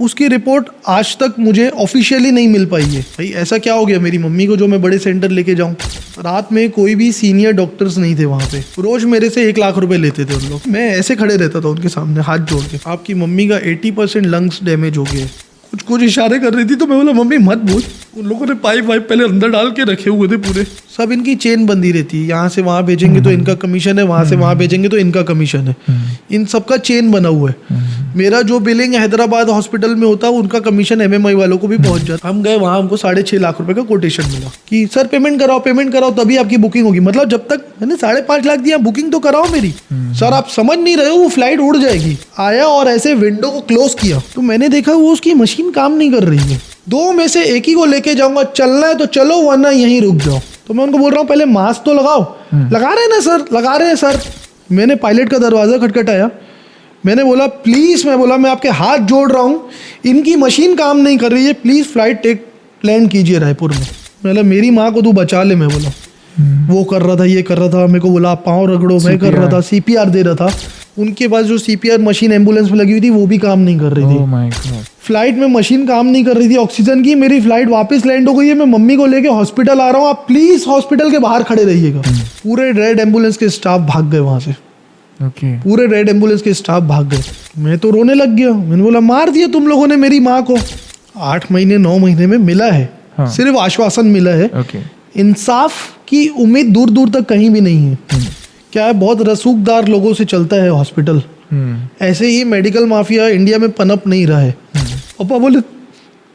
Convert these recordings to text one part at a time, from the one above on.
उसकी रिपोर्ट आज तक मुझे ऑफिशियली नहीं मिल पाई है। भाई ऐसा क्या हो गया मेरी मम्मी को जो मैं बड़े सेंटर लेके जाऊं? रात में कोई भी सीनियर डॉक्टर्स नहीं थे वहाँ पे। रोज मेरे से 1 लाख रुपए लेते थे उन लोग। मैं ऐसे खड़े रहता था उनके सामने हाथ जोड़ के, आपकी मम्मी का 80% लंग्स डैमेज हो गए। कुछ कुछ इशारे कर रही थी तो मैं बोला मम्मी मत बोल। उन लोगों ने पाइप वाइप पहले अंदर डाल के रखे हुए थे पूरे। सब इनकी चेन बंदी रहती है, यहाँ से वहाँ भेजेंगे तो इनका कमीशन है, वहाँ से वहाँ भेजेंगे तो इनका कमीशन है। इन सबका चेन बना हुआ है। मेरा जो बिलिंग हैदराबाद हॉस्पिटल में होता है उनका कमीशन एमएमआई वालों को भी पहुंच जाता। हम गए वहाँ, हमको 6.5 लाख रुपए का कोटेशन मिला कि सर पेमेंट कराओ तभी आपकी बुकिंग होगी। मतलब जब तक मैंने 5.5 लाख दिया बुकिंग तो कराओ मेरी। सर आप समझ नहीं रहे हो, वो फ्लाइट उड़ जाएगी। आया और ऐसे विंडो को क्लोज किया तो मैंने देखा वो उसकी मशीन काम नहीं कर रही है। 2 में से एक ही को लेके जाऊंगा, चलना है तो चलो वरना यहीं रुक जाओ। तो मैं उनको बोल रहा हूँ पहले मास्क तो लगाओ। लगा रहे हैं ना सर? लगा रहे हैं सर। मैंने पायलट का दरवाज़ा खटखटाया, मैंने बोला प्लीज़, मैं आपके हाथ जोड़ रहा हूँ, इनकी मशीन काम नहीं कर रही है, प्लीज़ फ्लाइट टेक लैंड कीजिए रायपुर में। मतलब मेरी माँ को तू बचा ले। मैं बोला वो कर रहा था, ये कर रहा था, मेरे को बोला आप पाँव रगड़ो, मैं कर रहा था, सीपीआर दे रहा था। उनके पास जो सीपीआर मशीन एम्बुलेंस में लगी हुई थी वो भी काम नहीं कर रही थी। Oh my God. फ्लाइट में मशीन काम नहीं कर रही थी ऑक्सीजन की। मेरी फ्लाइट वापस लैंड हो गई है, मैं मम्मी को लेके हॉस्पिटल आ रहा हूँ, आप प्लीज हॉस्पिटल के बाहर खड़े रहिएगा। पूरे रेड एम्बुलेंस के स्टाफ भाग गए वहां से। पूरे रेड एम्बुलेंस के स्टाफ भाग गए। मैं तो रोने लग गया। मैंने बोला मार दिया तुम लोगों ने मेरी माँ को। 8 महीने 9 महीने में मिला है, सिर्फ आश्वासन मिला है। इंसाफ की उम्मीद दूर दूर तक कहीं भी नहीं है। क्या है, बहुत रसूखदार लोगों से चलता है हॉस्पिटल। ऐसे ही मेडिकल माफिया इंडिया में पनप नहीं रहा है। पापा बोले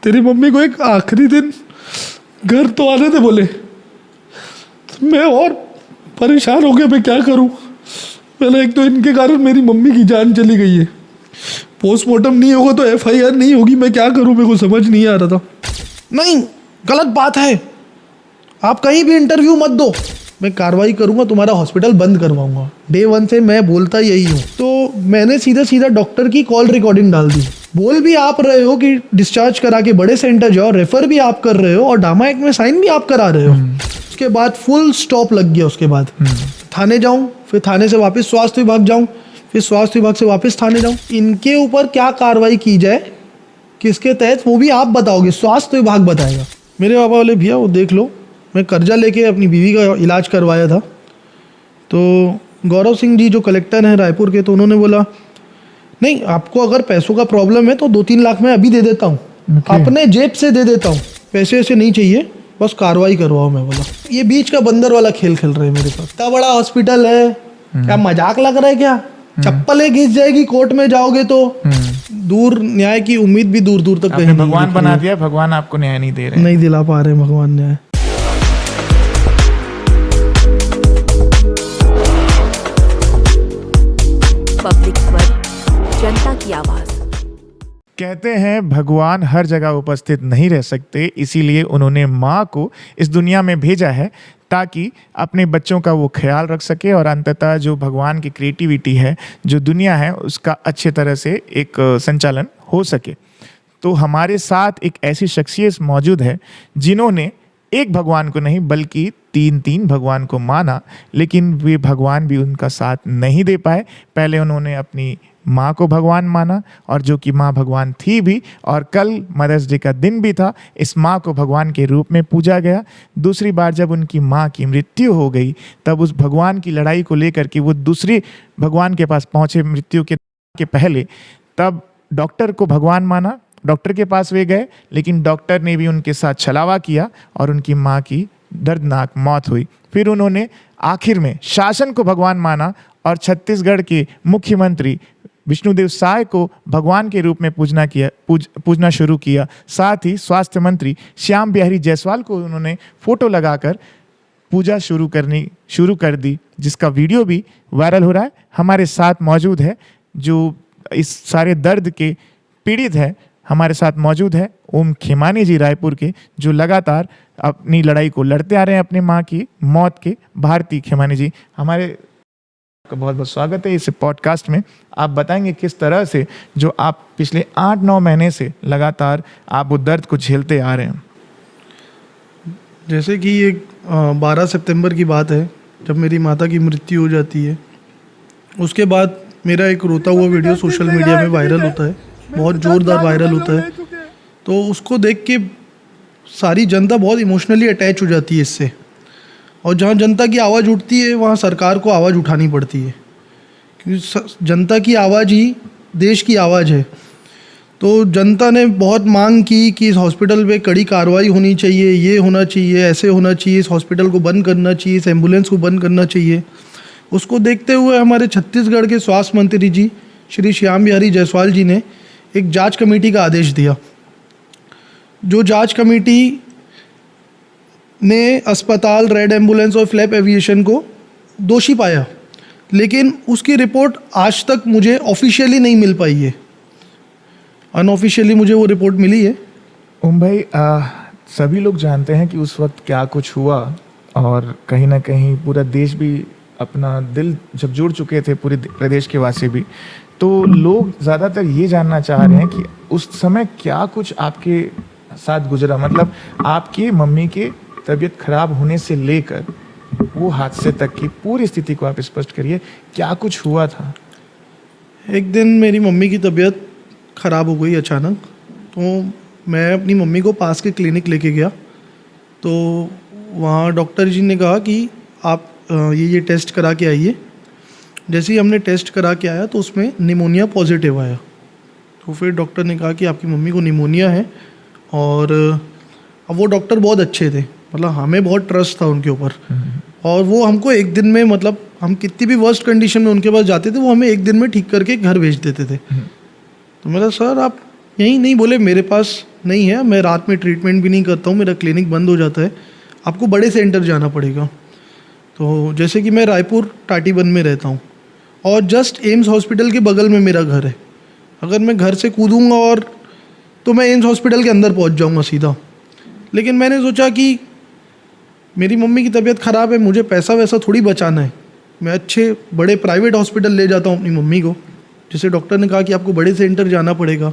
तेरी मम्मी को एक आखिरी दिन घर तो आने दे। बोले मैं और परेशान हो गया, मैं क्या करूं। पहले एक तो इनके कारण मेरी मम्मी की जान चली गई है, पोस्टमार्टम नहीं होगा तो एफआईआर नहीं होगी, मैं क्या करूं, मेरे को समझ नहीं आ रहा था। नहीं, गलत बात है, आप कहीं भी इंटरव्यू मत दो, मैं कार्रवाई करूंगा, तुम्हारा हॉस्पिटल बंद करवाऊंगा। डे 1 से मैं बोलता यही हूँ। तो मैंने सीधा सीधा डॉक्टर की कॉल रिकॉर्डिंग डाल दी। बोल भी आप रहे हो कि डिस्चार्ज करा के बड़े सेंटर जाओ, रेफर भी आप कर रहे हो और डामा एक्ट में साइन भी आप करा रहे हो। उसके बाद फुल स्टॉप लग गया। उसके बाद थाने जाऊँ, फिर थाने से वापस स्वास्थ्य विभाग जाऊँ, फिर स्वास्थ्य विभाग से वापस थाने जाऊँ। इनके ऊपर क्या कार्रवाई की जाए, किसके तहत, वो भी आप बताओगे, स्वास्थ्य विभाग बताएगा। मेरे पापा बोले भैया वो देख लो, मैं कर्जा लेके अपनी बीवी का इलाज करवाया था। तो गौरव सिंह जी जो कलेक्टर हैं रायपुर के, तो उन्होंने बोला नहीं आपको अगर पैसों का प्रॉब्लम है तो 2-3 लाख मैं अभी दे देता हूँ, अपने जेब से दे देता हूँ, पैसे वैसे नहीं चाहिए, बस कार्रवाई करवाओ। मैं बोला ये बीच का बंदर वाला खेल खेल रहे हैं मेरे साथ। इतना बड़ा हॉस्पिटल है, क्या मजाक लग रहा है क्या? चप्पलें घिस जाएगी कोर्ट में जाओगे तो। दूर न्याय की उम्मीद भी दूर दूर तक कहीं भगवान बना दिया, भगवान आपको न्याय नहीं दे रहे, नहीं दिला पा रहे भगवान न्याय। पब्लिक स्वर, जनता की आवाज। कहते हैं भगवान हर जगह उपस्थित नहीं रह सकते, इसीलिए उन्होंने माँ को इस दुनिया में भेजा है ताकि अपने बच्चों का वो ख्याल रख सके और अंततः जो भगवान की क्रिएटिविटी है, जो दुनिया है, उसका अच्छे तरह से एक संचालन हो सके। तो हमारे साथ एक ऐसी शख्सियत मौजूद है जिन्होंने एक भगवान को नहीं बल्कि 3 भगवान को माना, लेकिन वे भगवान भी उनका साथ नहीं दे पाए। पहले उन्होंने अपनी माँ को भगवान माना और जो कि माँ भगवान थी भी, और कल मदर्स डे का दिन भी था, इस माँ को भगवान के रूप में पूजा गया। दूसरी बार जब उनकी माँ की मृत्यु हो गई तब उस भगवान की लड़ाई को लेकर के वो दूसरे भगवान के पास पहुँचे मृत्यु के पहले, तब डॉक्टर को भगवान माना, डॉक्टर के पास वे गए, लेकिन डॉक्टर ने भी उनके साथ छलावा किया और उनकी माँ की दर्दनाक मौत हुई। फिर उन्होंने आखिर में शासन को भगवान माना और छत्तीसगढ़ के मुख्यमंत्री विष्णुदेव साय को भगवान के रूप में पूजना शुरू किया। साथ ही स्वास्थ्य मंत्री श्याम बिहारी जायसवाल को उन्होंने फोटो लगाकर पूजा शुरू कर दी, जिसका वीडियो भी वायरल हो रहा है। हमारे साथ मौजूद है जो इस सारे दर्द के पीड़ित है, हमारे साथ मौजूद है ओम खेमानी जी रायपुर के, जो लगातार अपनी लड़ाई को लड़ते आ रहे हैं अपने माँ की मौत के। भारती खेमानी जी, हमारे आपका बहुत बहुत स्वागत है इस पॉडकास्ट में। आप बताएंगे किस तरह से जो आप पिछले 8-9 महीने से लगातार आप वो दर्द को झेलते आ रहे हैं। जैसे कि ये 12 सितंबर की बात है जब मेरी माता की मृत्यु हो जाती है। उसके बाद मेरा एक रोता हुआ वीडियो सोशल मीडिया में वायरल होता है बहुत ज़ोरदार वायरल होता है, तो उसको देख के सारी जनता बहुत इमोशनली अटैच हो जाती है इससे। और जहाँ जनता की आवाज़ उठती है वहाँ सरकार को आवाज़ उठानी पड़ती है, क्योंकि जनता की आवाज़ ही देश की आवाज़ है। तो जनता ने बहुत मांग की कि इस हॉस्पिटल पे कड़ी कार्रवाई होनी चाहिए, ये होना चाहिए, ऐसे होना चाहिए, इस हॉस्पिटल को बंद करना चाहिए, इस एम्बुलेंस को बंद करना चाहिए। उसको देखते हुए हमारे छत्तीसगढ़ के स्वास्थ्य मंत्री जी श्री श्याम बिहारी जायसवाल जी ने एक जांच कमेटी का आदेश दिया। जो जांच कमेटी ने अस्पताल, रेड एम्बुलेंस और फ्लैप एविएशन को दोषी पाया, लेकिन उसकी रिपोर्ट आज तक मुझे ऑफिशियली नहीं मिल पाई है। अनऑफिशियली मुझे वो रिपोर्ट मिली है। ओम भाई, सभी लोग जानते हैं कि उस वक्त क्या कुछ हुआ, और कहीं ना कहीं पूरा देश भी अपना दिल जब जुड़ चुके थे, पूरे प्रदेश के वासी भी। तो लोग ज़्यादातर ये जानना चाह रहे हैं कि उस समय क्या कुछ आपके साथ गुजरा, मतलब आपकी मम्मी के तबीयत खराब होने से लेकर वो हादसे तक की पूरी स्थिति को आप स्पष्ट करिए, क्या कुछ हुआ था? एक दिन मेरी मम्मी की तबीयत ख़राब हो गई अचानक, तो मैं अपनी मम्मी को पास के क्लिनिक लेके गया। तो वहाँ डॉक्टर जी ने कहा कि आप ये टेस्ट करा के आइए। जैसे ही हमने टेस्ट करा के आया तो उसमें निमोनिया पॉजिटिव आया। तो फिर डॉक्टर ने कहा कि आपकी मम्मी को निमोनिया है। और अब वो डॉक्टर बहुत अच्छे थे, मतलब हमें बहुत ट्रस्ट था उनके ऊपर। और वो हमको एक दिन में, मतलब हम कितनी भी वर्स्ट कंडीशन में उनके पास जाते थे, वो हमें एक दिन में ठीक करके घर भेज देते थे। तो मेरा सर आप यहीं नहीं, बोले मेरे पास नहीं है, मैं रात में ट्रीटमेंट भी नहीं करता हूँ, मेरा क्लिनिक बंद हो जाता है, आपको बड़े सेंटर जाना पड़ेगा। तो जैसे कि मैं रायपुर टाटीबन में रहता हूँ और जस्ट एम्स हॉस्पिटल के बगल में मेरा घर है। अगर मैं घर से कूदूँगा और तो मैं एम्स हॉस्पिटल के अंदर पहुँच जाऊँगा सीधा। लेकिन मैंने सोचा कि मेरी मम्मी की तबीयत ख़राब है, मुझे पैसा वैसा थोड़ी बचाना है, मैं अच्छे बड़े प्राइवेट हॉस्पिटल ले जाता हूँ अपनी मम्मी को। जैसे डॉक्टर ने कहा कि आपको बड़े सेंटर जाना पड़ेगा,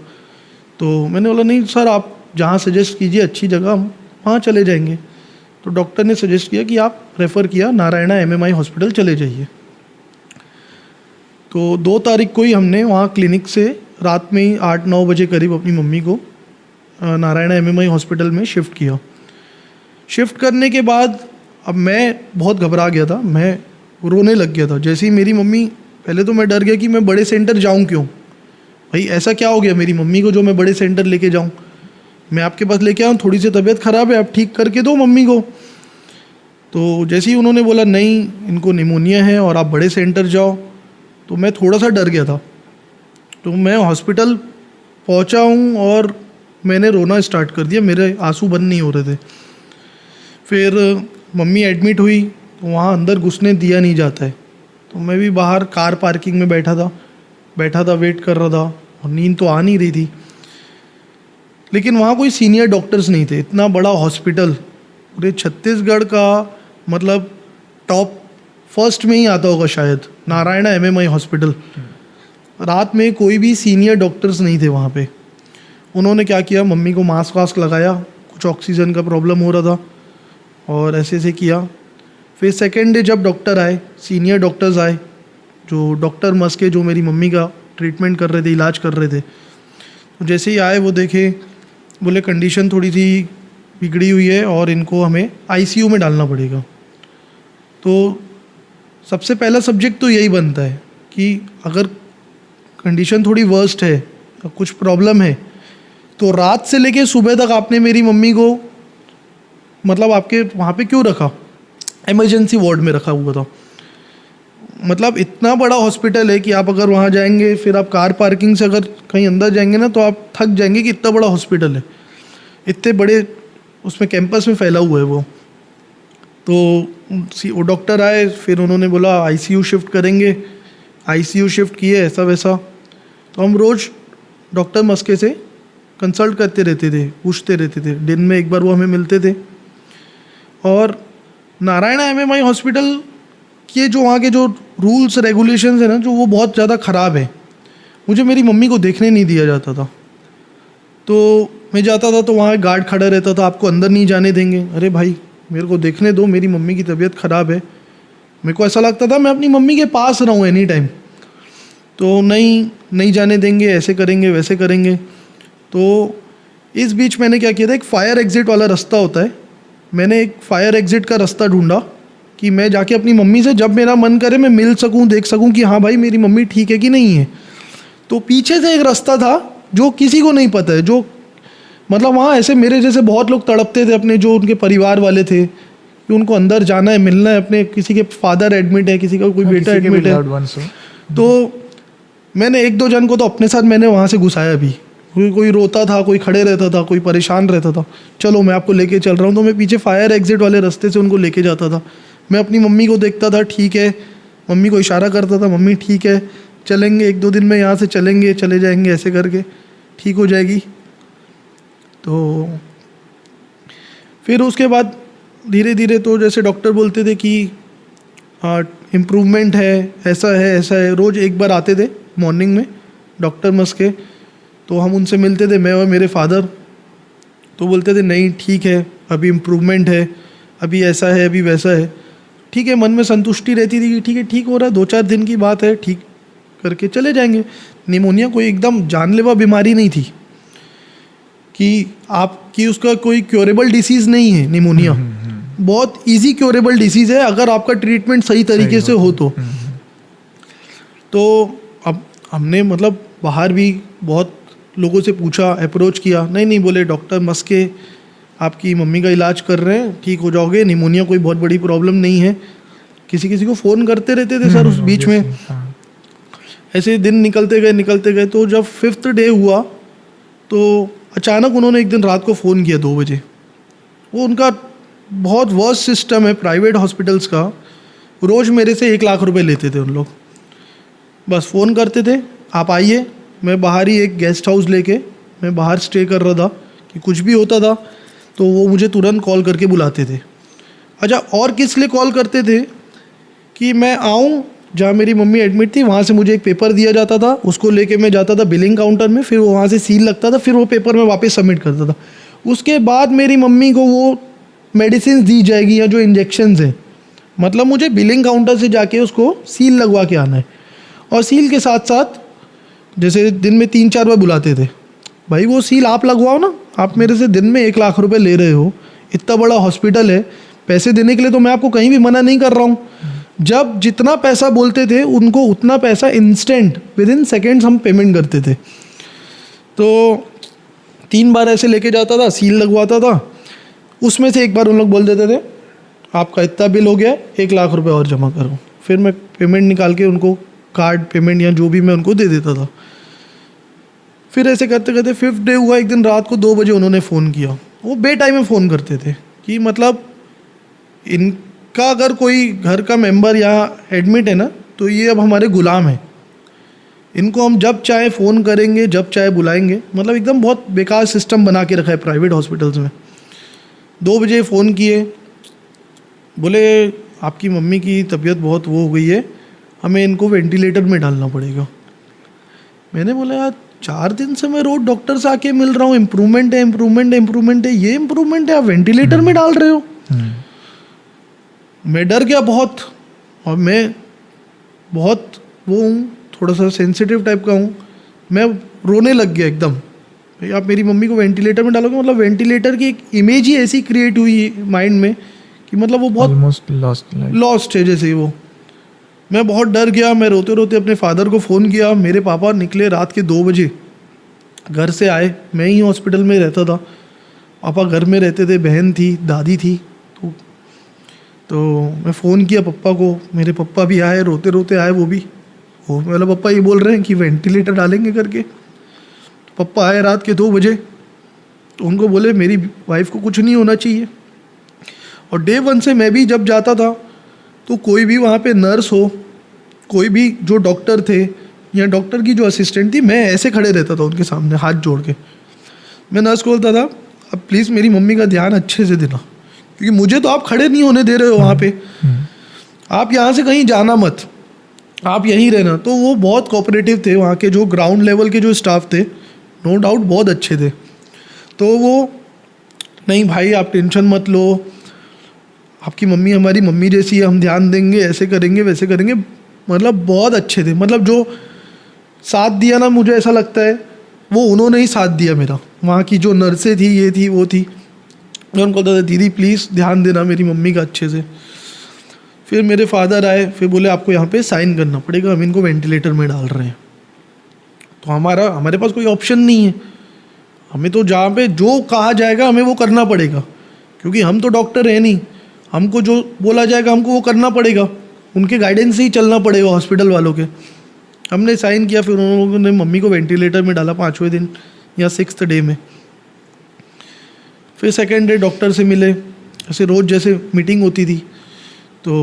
तो मैंने बोला नहीं सर, आप जहाँ सजेस्ट कीजिए अच्छी जगह, हम वहाँ चले जाएंगे। तो डॉक्टर ने सजेस्ट किया कि आप रेफ़र किया नारायणा MMI हॉस्पिटल चले जाइए। तो 2 तारीख को ही हमने वहाँ क्लिनिक से रात में ही 8-9 बजे करीब अपनी मम्मी को नारायणा MMI हॉस्पिटल में शिफ्ट किया। शिफ्ट करने के बाद अब मैं बहुत घबरा गया था, मैं रोने लग गया था। जैसे ही मेरी मम्मी, पहले तो मैं डर गया कि मैं बड़े सेंटर जाऊं क्यों, भाई ऐसा क्या हो गया मेरी मम्मी को जो मैं बड़े सेंटर लेके जाऊं, मैं आपके पास लेके आऊँ, थोड़ी सी तबीयत ख़राब है, आप ठीक करके दो मम्मी को। तो जैसे ही उन्होंने बोला नहीं इनको निमोनिया है और आप बड़े सेंटर जाओ, तो मैं थोड़ा सा डर गया था। तो मैं हॉस्पिटल पहुंचा हूँ और मैंने रोना स्टार्ट कर दिया, मेरे आंसू बंद नहीं हो रहे थे। फिर मम्मी एडमिट हुई, तो वहाँ अंदर घुसने दिया नहीं जाता है, तो मैं भी बाहर कार पार्किंग में बैठा था वेट कर रहा था, और नींद तो आ नहीं रही थी। लेकिन वहाँ कोई सीनियर डॉक्टर्स नहीं थे। इतना बड़ा हॉस्पिटल पूरे छत्तीसगढ़ का, मतलब टॉप फर्स्ट में ही आता होगा शायद, नारायणा MMI हॉस्पिटल। रात में कोई भी सीनियर डॉक्टर्स नहीं थे वहाँ पे। उन्होंने क्या किया, मम्मी को मास्क वास्क लगाया, कुछ ऑक्सीजन का प्रॉब्लम हो रहा था और ऐसे ऐसे किया। फिर सेकेंड डे जब डॉक्टर आए, सीनियर डॉक्टर्स आए, जो डॉक्टर मस्के जो मेरी मम्मी का ट्रीटमेंट कर रहे थे, इलाज कर रहे थे, तो जैसे ही आए वो देखे, बोले कंडीशन थोड़ी सी बिगड़ी हुई है और इनको हमें ICU में डालना पड़ेगा। तो सबसे पहला सब्जेक्ट तो यही बनता है कि अगर कंडीशन थोड़ी वर्स्ट है, कुछ प्रॉब्लम है, तो रात से लेके सुबह तक आपने मेरी मम्मी को, मतलब आपके वहाँ पे क्यों रखा, इमरजेंसी वार्ड में रखा हुआ था। मतलब इतना बड़ा हॉस्पिटल है कि आप अगर वहाँ जाएंगे, फिर आप कार पार्किंग से अगर कहीं अंदर जाएंगे ना, तो आप थक जाएंगे कि इतना बड़ा हॉस्पिटल है, इतने बड़े उसमें कैंपस में फैला हुआ है वो। तो वो डॉक्टर आए, फिर उन्होंने बोला ICU शिफ्ट करेंगे। ICU शिफ्ट किए, ऐसा वैसा। तो हम रोज़ डॉक्टर मस्के से कंसल्ट करते रहते थे, पूछते रहते थे, दिन में एक बार वो हमें मिलते थे। और नारायणा MMI हॉस्पिटल के जो वहाँ के जो रूल्स रेगुलेशंस है ना, जो वो बहुत ज़्यादा ख़राब है। मुझे मेरी मम्मी को देखने नहीं दिया जाता था। तो मैं जाता था तो वहाँ गार्ड खड़ा रहता था, आपको अंदर नहीं जाने देंगे। अरे भाई मेरे को देखने दो, मेरी मम्मी की तबीयत ख़राब है। मेरे को ऐसा लगता था मैं अपनी मम्मी के पास रहूँ एनी टाइम। तो नहीं जाने देंगे, ऐसे करेंगे वैसे करेंगे। तो इस बीच मैंने क्या किया था, एक फायर एग्ज़िट वाला रास्ता होता है, मैंने एक फायर एग्ज़िट का रास्ता ढूंढा कि मैं जाके अपनी मम्मी से जब मेरा मन करे मैं मिल सकूं, देख सकूं कि हाँ भाई मेरी मम्मी ठीक है कि नहीं है। तो पीछे से एक रास्ता था जो किसी को नहीं पता है, जो मतलब वहाँ ऐसे मेरे जैसे बहुत लोग तड़पते थे, अपने जो उनके परिवार वाले थे कि उनको अंदर जाना है, मिलना है, अपने किसी के फादर एडमिट है, किसी का कोई बेटा एडमिट है। तो मैंने 1-2 जन को तो अपने साथ मैंने वहाँ से घुसाया भी। कोई रोता था, कोई खड़े रहता था, कोई परेशान रहता था, चलो मैं आपको लेके चल रहा हूँ। तो मैं पीछे फायर एग्ज़िट वाले रास्ते से उनको लेके जाता था। मैं अपनी मम्मी को देखता था, ठीक है, मम्मी को इशारा करता था, मम्मी ठीक है, चलेंगे 1-2 दिन में यहाँ से चलेंगे, चले जाएंगे, ऐसे करके ठीक हो जाएगी। तो फिर उसके बाद धीरे धीरे तो जैसे डॉक्टर बोलते थे कि इम्प्रूवमेंट है, ऐसा है ऐसा है। रोज़ एक बार आते थे मॉर्निंग में डॉक्टर मस के, तो हम उनसे मिलते थे, मैं और मेरे फादर। तो बोलते थे नहीं ठीक है, अभी इम्प्रूवमेंट है, अभी ऐसा है, अभी वैसा है। ठीक है, मन में संतुष्टि रहती थी कि ठीक है, ठीक हो रहा है, 2-4 दिन की बात है, ठीक करके चले जाएंगे। निमोनिया कोई एकदम जानलेवा बीमारी नहीं थी कि आपकी उसका कोई क्योरेबल डिसीज़ नहीं है। निमोनिया बहुत इजी क्योरेबल डिसीज़ है अगर आपका ट्रीटमेंट सही तरीके से हो तो अब हमने मतलब बाहर भी बहुत लोगों से पूछा, अप्रोच किया, नहीं बोले डॉक्टर मस्के आपकी मम्मी का इलाज कर रहे हैं, ठीक हो जाओगे, निमोनिया कोई बहुत बड़ी प्रॉब्लम नहीं है। किसी को फ़ोन करते रहते थे सर उस बीच में। ऐसे दिन निकलते गए। तो जब 5th डे हुआ तो अचानक उन्होंने एक दिन रात को फ़ोन किया 2 बजे। वो उनका बहुत वर्स्ट सिस्टम है प्राइवेट हॉस्पिटल्स का, रोज़ मेरे से 1 लाख रुपए लेते थे उन लोग। बस फ़ोन करते थे, आप आइए। मैं बाहर ही एक गेस्ट हाउस लेके मैं बाहर स्टे कर रहा था कि कुछ भी होता था तो वो मुझे तुरंत कॉल करके बुलाते थे। अच्छा, और किस लिए कॉल करते थे कि मैं आऊँ जहाँ मेरी मम्मी एडमिट थी, वहाँ से मुझे एक पेपर दिया जाता था, उसको लेके मैं जाता था बिलिंग काउंटर में, फिर वो वहाँ से सील लगता था, फिर वो पेपर मैं वापस सबमिट करता था। उसके बाद मेरी मम्मी को वो मेडिसिन दी जाएगी या जो इंजेक्शन्स हैं, मतलब मुझे बिलिंग काउंटर से जाके उसको सील लगवा के आना है। और सील के साथ साथ जैसे दिन में 3-4 बार बुलाते थे, भाई वो सील आप लगवाओ ना, आप मेरे से दिन में 1 लाख रुपए ले रहे हो, इतना बड़ा हॉस्पिटल है, पैसे देने के लिए तो मैं आपको कहीं भी मना नहीं कर रहा हूँ। जब जितना पैसा बोलते थे उनको उतना पैसा इंस्टेंट विदिन सेकेंड्स हम पेमेंट करते थे। तो 3 बार ऐसे लेके जाता था, सील लगवाता था। उसमें से एक बार उन लोग बोल देते थे आपका इतना बिल हो गया, 1 लाख रुपए और जमा करो। फिर मैं पेमेंट निकाल के उनको कार्ड पेमेंट या जो भी मैं उनको दे देता था। फिर ऐसे करते करते 5th डे हुआ, एक दिन रात को 2 बजे उन्होंने फ़ोन किया। वो बे टाइम में फ़ोन करते थे कि मतलब इनका अगर कोई घर का मेंबर या एडमिट है ना तो ये अब हमारे गुलाम हैं, इनको हम जब चाहे फ़ोन करेंगे, जब चाहे बुलाएंगे। मतलब एकदम बहुत बेकार सिस्टम बना के रखा है प्राइवेट हॉस्पिटल्स में। 2 बजे फ़ोन किए, बोले आपकी मम्मी की तबीयत बहुत वो हो गई है, हमें इनको वेंटिलेटर में डालना पड़ेगा। मैंने बोला यार 4 दिन से मैं रोज़ डॉक्टर से आके मिल रहा हूँ, इम्प्रूवमेंट है, ये इम्प्रूवमेंट है, आप वेंटिलेटर में डाल रहे हो। मैं डर गया बहुत, और मैं बहुत वो हूँ, थोड़ा सा सेंसिटिव टाइप का हूँ। मैं रोने लग गया एकदम। भाई आप मेरी मम्मी को वेंटिलेटर में डालोगे, मतलब वेंटिलेटर की एक इमेज ही ऐसी क्रिएट हुई माइंड में कि मतलब वो बहुत ऑलमोस्ट लॉस्ट है जैसे वो। मैं बहुत डर गया। मैं रोते रोते अपने फादर को फ़ोन किया। मेरे पापा निकले रात के 2 बजे, घर से आए। मैं ही हॉस्पिटल में रहता था, पापा घर में रहते थे, बहन थी, दादी थी। तो मैं फ़ोन किया पप्पा को, मेरे पप्पा भी आए, रोते रोते आए वो भी। वो मेरा पप्पा ये बोल रहे हैं कि वेंटिलेटर डालेंगे करके। तो पप्पा आए रात के 2 बजे, तो उनको बोले मेरी वाइफ को कुछ नहीं होना चाहिए। और डे 1 से मैं भी जब जाता था तो कोई भी वहाँ पे नर्स हो, कोई भी जो डॉक्टर थे या डॉक्टर की जो असिस्टेंट थी, मैं ऐसे खड़े रहता था उनके सामने हाथ जोड़ के। मैं नर्स को बोलता था अब प्लीज़ मेरी मम्मी का ध्यान अच्छे से देना, क्योंकि मुझे तो आप खड़े नहीं होने दे रहे हो वहाँ पे, आप यहाँ से कहीं जाना मत, आप यहीं रहना। तो वो बहुत कोऑपरेटिव थे, वहाँ के जो ग्राउंड लेवल के जो स्टाफ थे नो डाउट बहुत अच्छे थे। तो वो नहीं भाई आप टेंशन मत लो, आपकी मम्मी हमारी मम्मी जैसी है, हम ध्यान देंगे, ऐसे करेंगे वैसे करेंगे। मतलब बहुत अच्छे थे। मतलब जो साथ दिया ना, मुझे ऐसा लगता है वो उन्होंने ही साथ दिया मेरा। वहाँ की जो नर्सें थी, ये थी वो थी, मैं उनको कहता था दीदी प्लीज़ ध्यान देना मेरी मम्मी का अच्छे से। फिर मेरे फादर आए, फिर बोले आपको यहाँ पे साइन करना पड़ेगा, हम इनको वेंटिलेटर में डाल रहे हैं। तो हमारे पास कोई ऑप्शन नहीं है, हमें तो जहाँ पे जो कहा जाएगा हमें वो करना पड़ेगा, क्योंकि हम तो डॉक्टर हैं नहीं, हमको जो बोला जाएगा हमको वो करना पड़ेगा, उनके गाइडेंस से ही चलना पड़ेगा हॉस्पिटल वालों के। हमने साइन किया, फिर उन लोगों ने मम्मी को वेंटिलेटर में डाला 5वें दिन या 6th डे में। फिर 2nd डे डॉक्टर से मिले, ऐसे रोज़ जैसे मीटिंग होती थी तो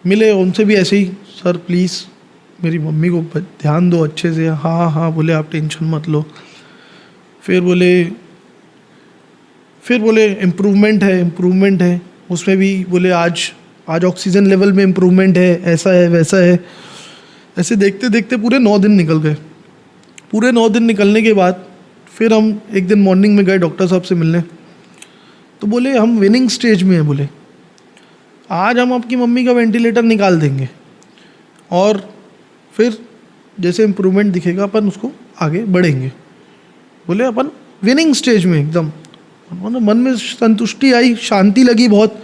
मिले, उनसे भी ऐसे ही सर प्लीज़ मेरी मम्मी को ध्यान दो अच्छे से। हाँ हाँ बोले आप टेंशन मत लो। फिर बोले इम्प्रूवमेंट है, उसमें भी बोले आज ऑक्सीजन लेवल में इम्प्रूवमेंट है, ऐसा है वैसा है। ऐसे देखते देखते पूरे 9 दिन निकल गए। पूरे 9 दिन निकलने के बाद फिर हम एक दिन मॉर्निंग में गए डॉक्टर साहब से मिलने, तो बोले हम विनिंग स्टेज में हैं, बोले आज हम आपकी मम्मी का वेंटिलेटर निकाल देंगे और फिर जैसे इम्प्रूवमेंट दिखेगा अपन उसको आगे बढ़ेंगे। बोले अपन विनिंग स्टेज में एकदम। मन में संतुष्टि आई, शांति लगी बहुत।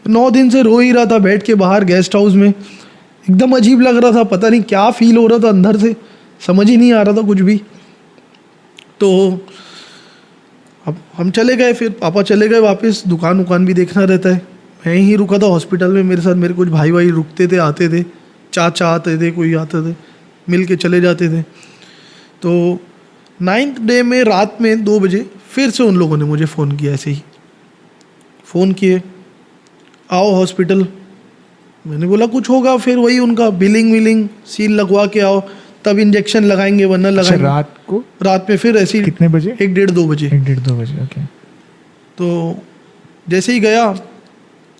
9 दिन से रो ही रहा था बैठ के बाहर गेस्ट हाउस में, एकदम अजीब लग रहा था, पता नहीं क्या फील हो रहा था अंदर से, समझ ही नहीं आ रहा था कुछ भी। तो अब हम चले गए, फिर पापा चले गए वापस, दुकान भी देखना रहता है। मैं ही रुका था हॉस्पिटल में, मेरे साथ मेरे कुछ भाई रुकते थे, आते थे, चाचा आते थे, कोई आते थे, मिल के चले जाते थे। तो 9th डे में रात में 2 बजे फिर से उन लोगों ने मुझे फ़ोन किया, ऐसे ही फ़ोन किए आओ हॉस्पिटल। मैंने बोला कुछ होगा, फिर वही उनका बिलिंग सील लगवा के आओ, तब इंजेक्शन लगाएंगे वरना लगाएंगे। रात में फिर ऐसे ही कितने बजे? 1 डेढ़ 2 बजे। 1-1.5-2 बजे, ओके। तो जैसे ही गया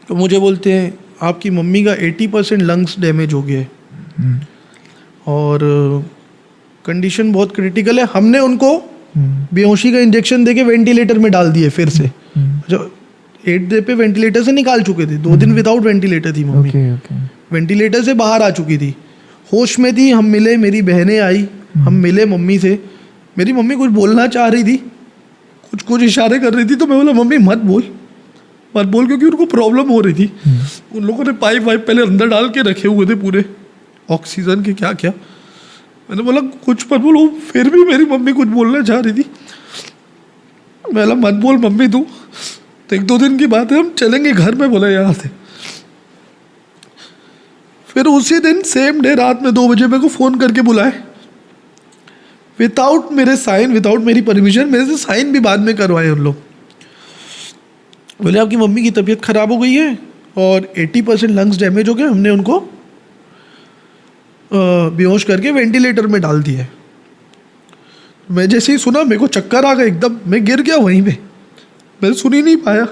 तो मुझे बोलते हैं आपकी मम्मी का 80% लंग्स डैमेज हो गया है और कंडीशन बहुत क्रिटिकल है। हमने उनको बेहोशी का इंजेक्शन देके वेंटिलेटर में डाल दिए फिर से। जो 8 डे पे वेंटिलेटर से निकाल चुके थे, 2 दिन विदाउट वेंटिलेटर थी मम्मी। वेंटिलेटर से बाहर आ चुकी थी, होश में थी। हम मिले, मेरी बहनें आई, हम मिले मम्मी से। मेरी मम्मी कुछ बोलना चाह रही थी, कुछ इशारे कर रही थी, तो मैं बोला मम्मी मत बोल, क्योंकि उनको प्रॉब्लम हो रही थी। उन लोगों ने पाइप पहले अंदर डाल के रखे हुए थे पूरे ऑक्सीजन के, क्या क्या। मैंने बोला कुछ मत बोलो, फिर भी मेरी मम्मी कुछ बोलना चाह रही थी। मैं बोला मत बोल मम्मी तू, तो 1-2 दिन की बात है, हम चलेंगे घर में, बोला यहाँ से। फिर उसी दिन सेम डे रात में 2 बजे मेरे को फ़ोन करके बुलाए, विदाउट मेरे साइन, विदाउट मेरी परमिशन, मेरे से साइन भी बाद में करवाए उन लोग। बोले आपकी मम्मी की तबीयत ख़राब हो गई है और 80% लंग्स डैमेज हो गए, हमने उनको बेहोश करके वेंटिलेटर में डाल दिया है। मैं जैसे ही सुना मेरे को चक्कर आ गया एकदम, मैं गिर गया वहीं पे, मैं सुन ही नहीं पाया।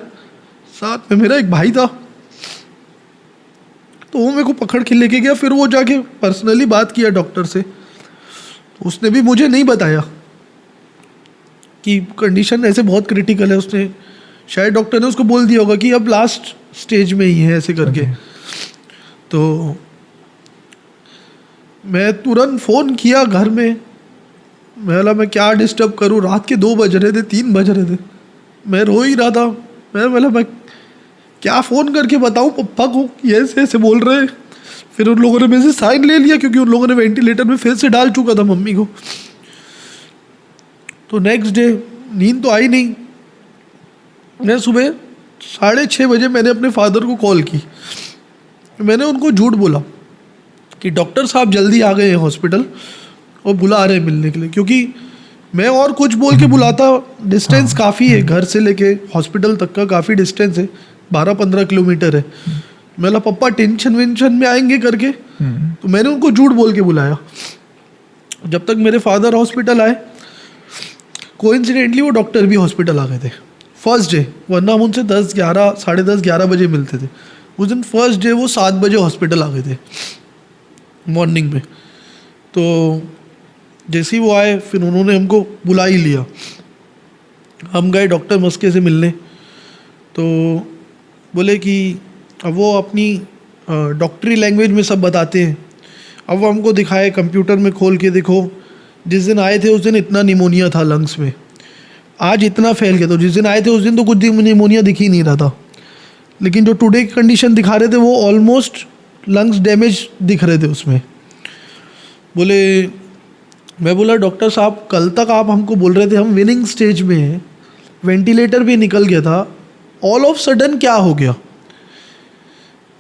साथ में मेरा एक भाई था, तो वो मेरे को पकड़ के लेके गया। फिर वो जाके पर्सनली बात किया डॉक्टर से, उसने भी मुझे नहीं बताया कि कंडीशन ऐसे बहुत क्रिटिकल है। उसने शायद डॉक्टर ने उसको बोल दिया होगा कि अब लास्ट स्टेज में ही है ऐसे करके। तो मैं तुरंत फ़ोन किया घर में, मैं बोला मैं क्या डिस्टर्ब करूं, रात के 2 बज रहे थे, 3 बज रहे थे, मैं रो ही रहा था। मैं बोला मैं क्या फ़ोन करके बताऊं पप्पा को, ये ऐसे बोल रहे हैं। फिर उन लोगों ने मेरे से साइन ले लिया, क्योंकि उन लोगों ने वेंटिलेटर में फिर से डाल चुका था मम्मी को। तो नेक्स्ट डे नींद तो आई नहीं। मैं सुबह 6:30 बजे मैंने अपने फादर को कॉल की। मैंने उनको झूठ बोला कि डॉक्टर साहब जल्दी आ गए हैं हॉस्पिटल और बुला रहे हैं मिलने के लिए, क्योंकि मैं और कुछ बोल के बुलाता, डिस्टेंस काफ़ी है, घर से लेके हॉस्पिटल तक का काफ़ी डिस्टेंस है, 12-15 किलोमीटर है। मैं बोला पप्पा टेंशन वेंशन में आएंगे करके, तो मैंने उनको झूठ बोल के बुलाया। जब तक मेरे फादर हॉस्पिटल आए, कोइंसिडेंटली वो डॉक्टर भी हॉस्पिटल आ गए थे फर्स्ट डे, वरना हम उनसे 10-11, साढ़े 10-11 बजे मिलते थे। उस दिन फर्स्ट डे वो 7 बजे हॉस्पिटल आ गए थे मॉर्निंग में। तो जैसे ही वो आए, फिर उन्होंने हमको बुला ही लिया। हम गए डॉक्टर मस्के से मिलने, तो बोले कि अब वो अपनी डॉक्टरी लैंग्वेज में सब बताते हैं, अब वो हमको दिखाए कंप्यूटर में खोल के, देखो जिस दिन आए थे उस दिन इतना निमोनिया था लंग्स में, आज इतना फैल गया। तो जिस दिन आए थे उस दिन तो कुछ निमोनिया दिख ही नहीं रहा था, लेकिन जो टुडे की कंडीशन दिखा रहे थे वो ऑलमोस्ट लंग्स डैमेज दिख रहे थे उसमें। बोले, मैं बोला डॉक्टर साहब कल तक आप हमको बोल रहे थे हम विनिंग स्टेज में हैं, वेंटिलेटर भी निकल गया था, ऑल ऑफ सडन क्या हो गया?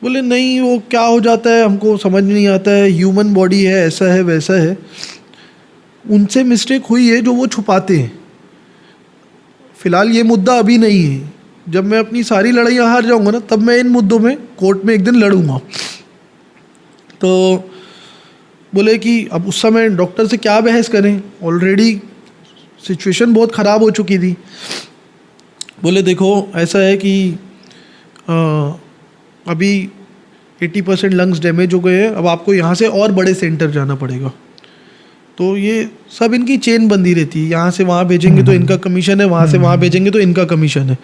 बोले नहीं वो क्या हो जाता है हमको समझ नहीं आता है, ह्यूमन बॉडी है, ऐसा है वैसा है, उनसे मिस्टेक हुई है जो वो छुपाते हैं। फ़िलहाल ये मुद्दा अभी नहीं है, जब मैं अपनी सारी लड़ाइयाँ हार जाऊँगा ना तब मैं इन मुद्दों में कोर्ट में एक दिन लड़ूंगा। तो बोले कि अब उस समय डॉक्टर से क्या बहस करें, ऑलरेडी सिचुएशन बहुत ख़राब हो चुकी थी। बोले देखो ऐसा है कि अभी 80% लंग्स डैमेज हो गए हैं, अब आपको यहाँ से और बड़े सेंटर जाना पड़ेगा। तो ये सब इनकी चेन बंदी रहती है, यहाँ से वहाँ भेजेंगे तो इनका कमीशन है, वहाँ से वहाँ भेजेंगे तो इनका कमीशन है,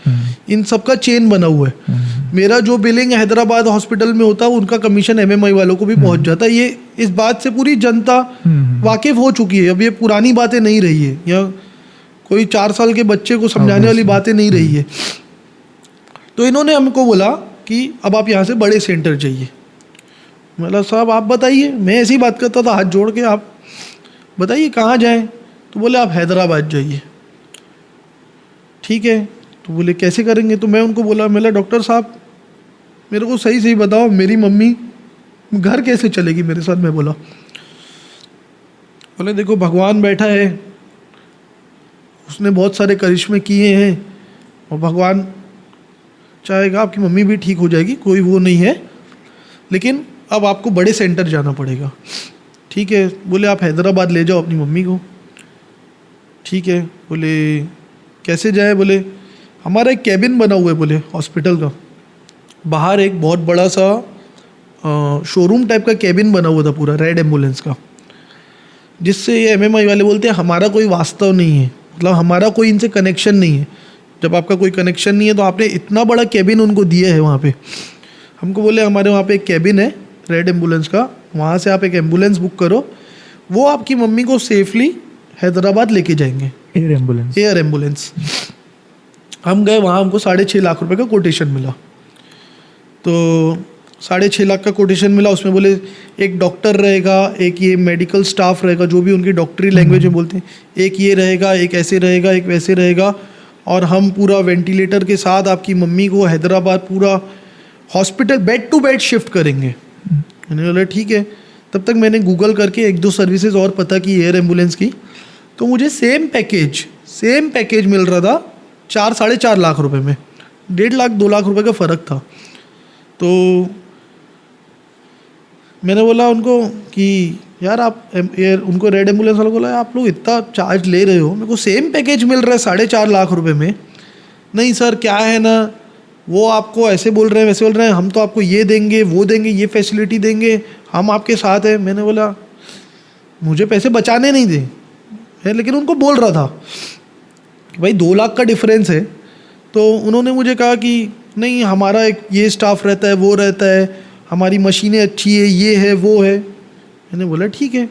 इन सब का चेन बना हुआ है। मेरा जो बिलिंग हैदराबाद हॉस्पिटल में होता है उनका कमीशन एमएमआई वालों को भी पहुँच जाता है। ये इस बात से पूरी जनता वाकिफ हो चुकी है, अब ये पुरानी बातें नहीं रही है, या कोई 4 साल के बच्चे को समझाने वाली बातें नहीं रही है। तो इन्होंने हमको बोला कि अब आप यहाँ से बड़े सेंटर जाइए। मतलब साहब आप बताइए, मैं ऐसी बात करता था हाथ जोड़ के, आप बताइए कहाँ जाएं? तो बोले आप हैदराबाद जाइए। ठीक है, तो बोले कैसे करेंगे? तो मैं उनको बोला, मेरा डॉक्टर साहब मेरे को सही सही बताओ, मेरी मम्मी घर कैसे चलेगी मेरे साथ? मैं बोला, बोले देखो भगवान बैठा है, उसने बहुत सारे करिश्मे किए हैं और भगवान चाहेगा आपकी मम्मी भी ठीक हो जाएगी, कोई वो नहीं है, लेकिन अब आपको बड़े सेंटर जाना पड़ेगा। ठीक है, बोले आप हैदराबाद ले जाओ अपनी मम्मी को। ठीक है, बोले कैसे जाए? बोले हमारा एक कैबिन बना हुआ है बोले हॉस्पिटल का, बाहर एक बहुत बड़ा सा शोरूम टाइप का कैबिन बना हुआ था पूरा रेड एम्बुलेंस का, जिससे ये एमएमआई वाले बोलते हैं हमारा कोई वास्तव नहीं है, मतलब हमारा कोई इनसे कनेक्शन नहीं है। जब आपका कोई कनेक्शन नहीं है तो आपने इतना बड़ा कैबिन उनको दिया है वहाँ पे। हमको बोले हमारे वहाँ पे एक कैबिन है रेड एम्बुलेंस का, वहाँ से आप एक एम्बुलेंस बुक करो, वो आपकी मम्मी को सेफली हैदराबाद लेके जाएंगे। Air ambulance. हम गए वहाँ, हमको 6.5 लाख रुपए का कोटेशन मिला। तो 6.5 लाख का कोटेशन मिला, उसमें बोले एक डॉक्टर रहेगा, एक ये मेडिकल स्टाफ रहेगा जो भी उनकी डॉक्टरी लैंग्वेज में बोलते हैं, एक ये रहेगा, एक ऐसे रहेगा, एक वैसे रहेगा, और हम पूरा वेंटिलेटर के साथ आपकी मम्मी को हैदराबाद पूरा hospital bed to bed shift करेंगे। मैंने बोला ठीक है। तब तक मैंने गूगल करके 1-2 सर्विसेज और पता की एयर एम्बुलेंस की, तो मुझे सेम पैकेज मिल रहा था 4-4.5 लाख रुपए में, 1.5 लाख 2 लाख रुपए का फ़र्क था। तो मैंने बोला उनको कि यार आप उनको रेड एम्बुलेंस वालों को बोला आप लोग इतना चार्ज ले रहे हो, मेरे को सेम पैकेज मिल रहा है 4.5 लाख रुपए में। नहीं सर क्या है ना, वो आपको ऐसे बोल रहे हैं वैसे बोल रहे हैं, हम तो आपको ये देंगे वो देंगे, ये फैसिलिटी देंगे, हम आपके साथ हैं। मैंने बोला मुझे पैसे बचाने नहीं दे, लेकिन उनको बोल रहा था कि भाई 2 लाख का डिफरेंस है। तो उन्होंने मुझे कहा कि नहीं हमारा एक ये स्टाफ रहता है, वो रहता है, हमारी मशीनें अच्छी है, ये है वो है। मैंने बोला ठीक है,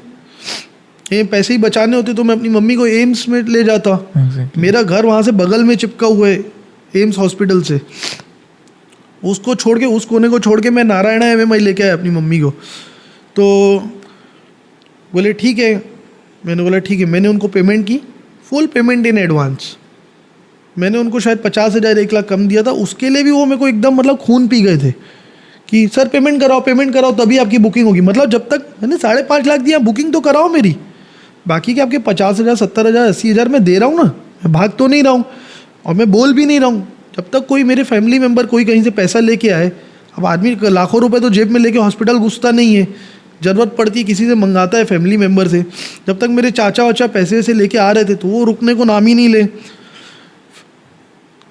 ये पैसे ही बचाने होते तो मैं अपनी मम्मी को एम्स में ले जाता। मेरा घर वहाँ से बगल में चिपका हुआ है एम्स हॉस्पिटल से, उसको छोड़ के, उस कोने को छोड़ के मैं नारायणा एमएमआई लेके आया अपनी मम्मी को। तो बोले ठीक है। मैंने बोला ठीक है, मैंने उनको पेमेंट की, फुल पेमेंट इन एडवांस। मैंने उनको शायद 50,000 1 लाख कम दिया था, उसके लिए भी वो मेरे को एकदम मतलब खून पी गए थे कि सर पेमेंट कराओ तभी आपकी बुकिंग होगी। मतलब जब तक मैंने 5.5 लाख दिया, बुकिंग तो कराओ मेरी, बाकी के आपके 50,000 70,000 80,000 मैं दे रहा हूँ ना, मैं भाग तो नहीं रहा हूँ और मैं बोल भी नहीं रहा हूँ। जब तक कोई मेरे फैमिली मेम्बर कोई कहीं से पैसा लेके आए, अब आदमी लाखों रुपए तो जेब में लेके हॉस्पिटल घुसता नहीं है, ज़रूरत पड़ती है किसी से मंगाता है फैमिली मेम्बर से। जब तक मेरे चाचा वाचा पैसे से लेके आ रहे थे तो वो रुकने को नाम ही नहीं ले।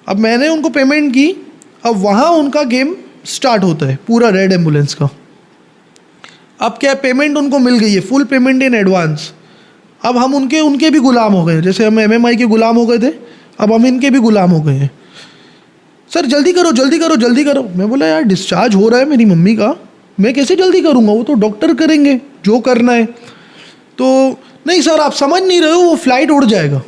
अब मैंने उनको पेमेंट की, अब वहाँ उनका गेम स्टार्ट होता है पूरा रेड एम्बुलेंस का। अब क्या पेमेंट उनको मिल गई है, फुल पेमेंट इन एडवांस। अब हम उनके भी गुलाम हो गए, जैसे हम एमएमआई के गुलाम हो गए थे, अब हम इनके भी गुलाम हो गए हैं। सर जल्दी करो। मैं बोला यार डिस्चार्ज हो रहा है मेरी मम्मी का, मैं कैसे जल्दी करूँगा, वो तो डॉक्टर करेंगे, जो करना है। तो नहीं सर आप समझ नहीं रहे हो, वो फ्लाइट उड़ जाएगा।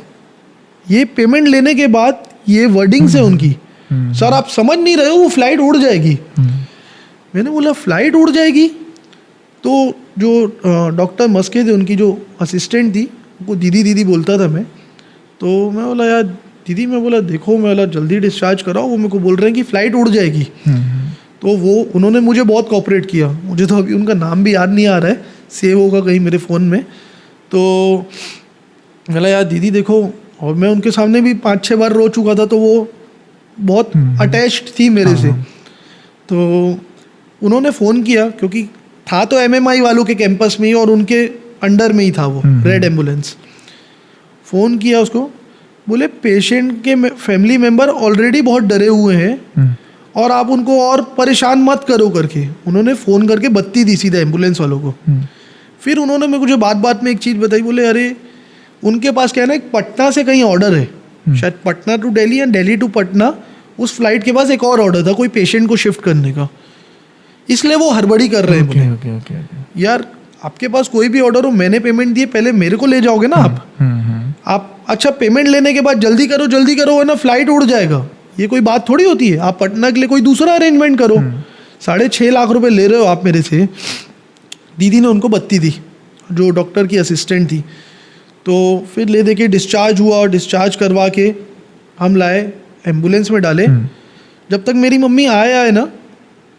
ये पेमेंट लेने के बाद ये वर्डिंग्स है उनकी, सर आप समझ नहीं रहे हो वो फ्लाइट उड़ जाएगी। मैंने बोला फ्लाइट उड़ जाएगी? तो जो डॉक्टर मस्के थे उनकी जो असिस्टेंट थी वो दीदी दीदी बोलता था मैं, तो मैं बोला यार दीदी, मैं बोला देखो, मैं बोला जल्दी डिस्चार्ज कराओ, वो मेरे को बोल रहे हैं कि फ़्लाइट उड़ जाएगी। तो वो उन्होंने मुझे बहुत कोऑपरेट किया। मुझे तो अभी उनका नाम भी याद नहीं आ रहा है, सेव होगा कहीं मेरे फ़ोन में। तो बोला यार दीदी देखो, और मैं उनके सामने भी 5-6 बार रो चुका था, तो वो बहुत अटैच्ड थी मेरे से। तो उन्होंने फ़ोन किया, क्योंकि था तो MMI वालों के कैंपस में ही और उनके अंडर में ही था वो रेड एम्बुलेंस। फ़ोन किया उसको, बोले पेशेंट के फैमिली मेम्बर ऑलरेडी बहुत डरे हुए हैं और आप उनको और परेशान मत करो करके उन्होंने फ़ोन करके बत्ती दी सीधा एम्बुलेंस वालों को। फिर उन्होंने मेरे को जो बात में एक चीज़ बताई, बोले अरे उनके पास क्या है ना, एक पटना से कहीं ऑर्डर है, शायद पटना टू दिल्ली या दिल्ली टू पटना, उस फ्लाइट के पास एक और ऑर्डर था कोई पेशेंट को शिफ्ट करने का, इसलिए वो हड़बड़ी कर रहे हैं। बोले यार आपके पास कोई भी ऑर्डर हो, मैंने पेमेंट दिए, पहले मेरे को ले जाओगे ना आप अच्छा पेमेंट लेने के बाद जल्दी करो वरना फ्लाइट उड़ जाएगा। ये कोई बात थोड़ी होती है, आप पटना के लिए कोई दूसरा अरेंजमेंट करो। 6.5 लाख रुपए ले रहे हो आप मेरे से। दीदी ने उनको बत्ती दी, जो डॉक्टर की असिस्टेंट थी। तो फिर ले दे के डिस्चार्ज हुआ, और डिस्चार्ज करवा के हम लाए, एम्बुलेंस में डाले। जब तक मेरी मम्मी आए ना,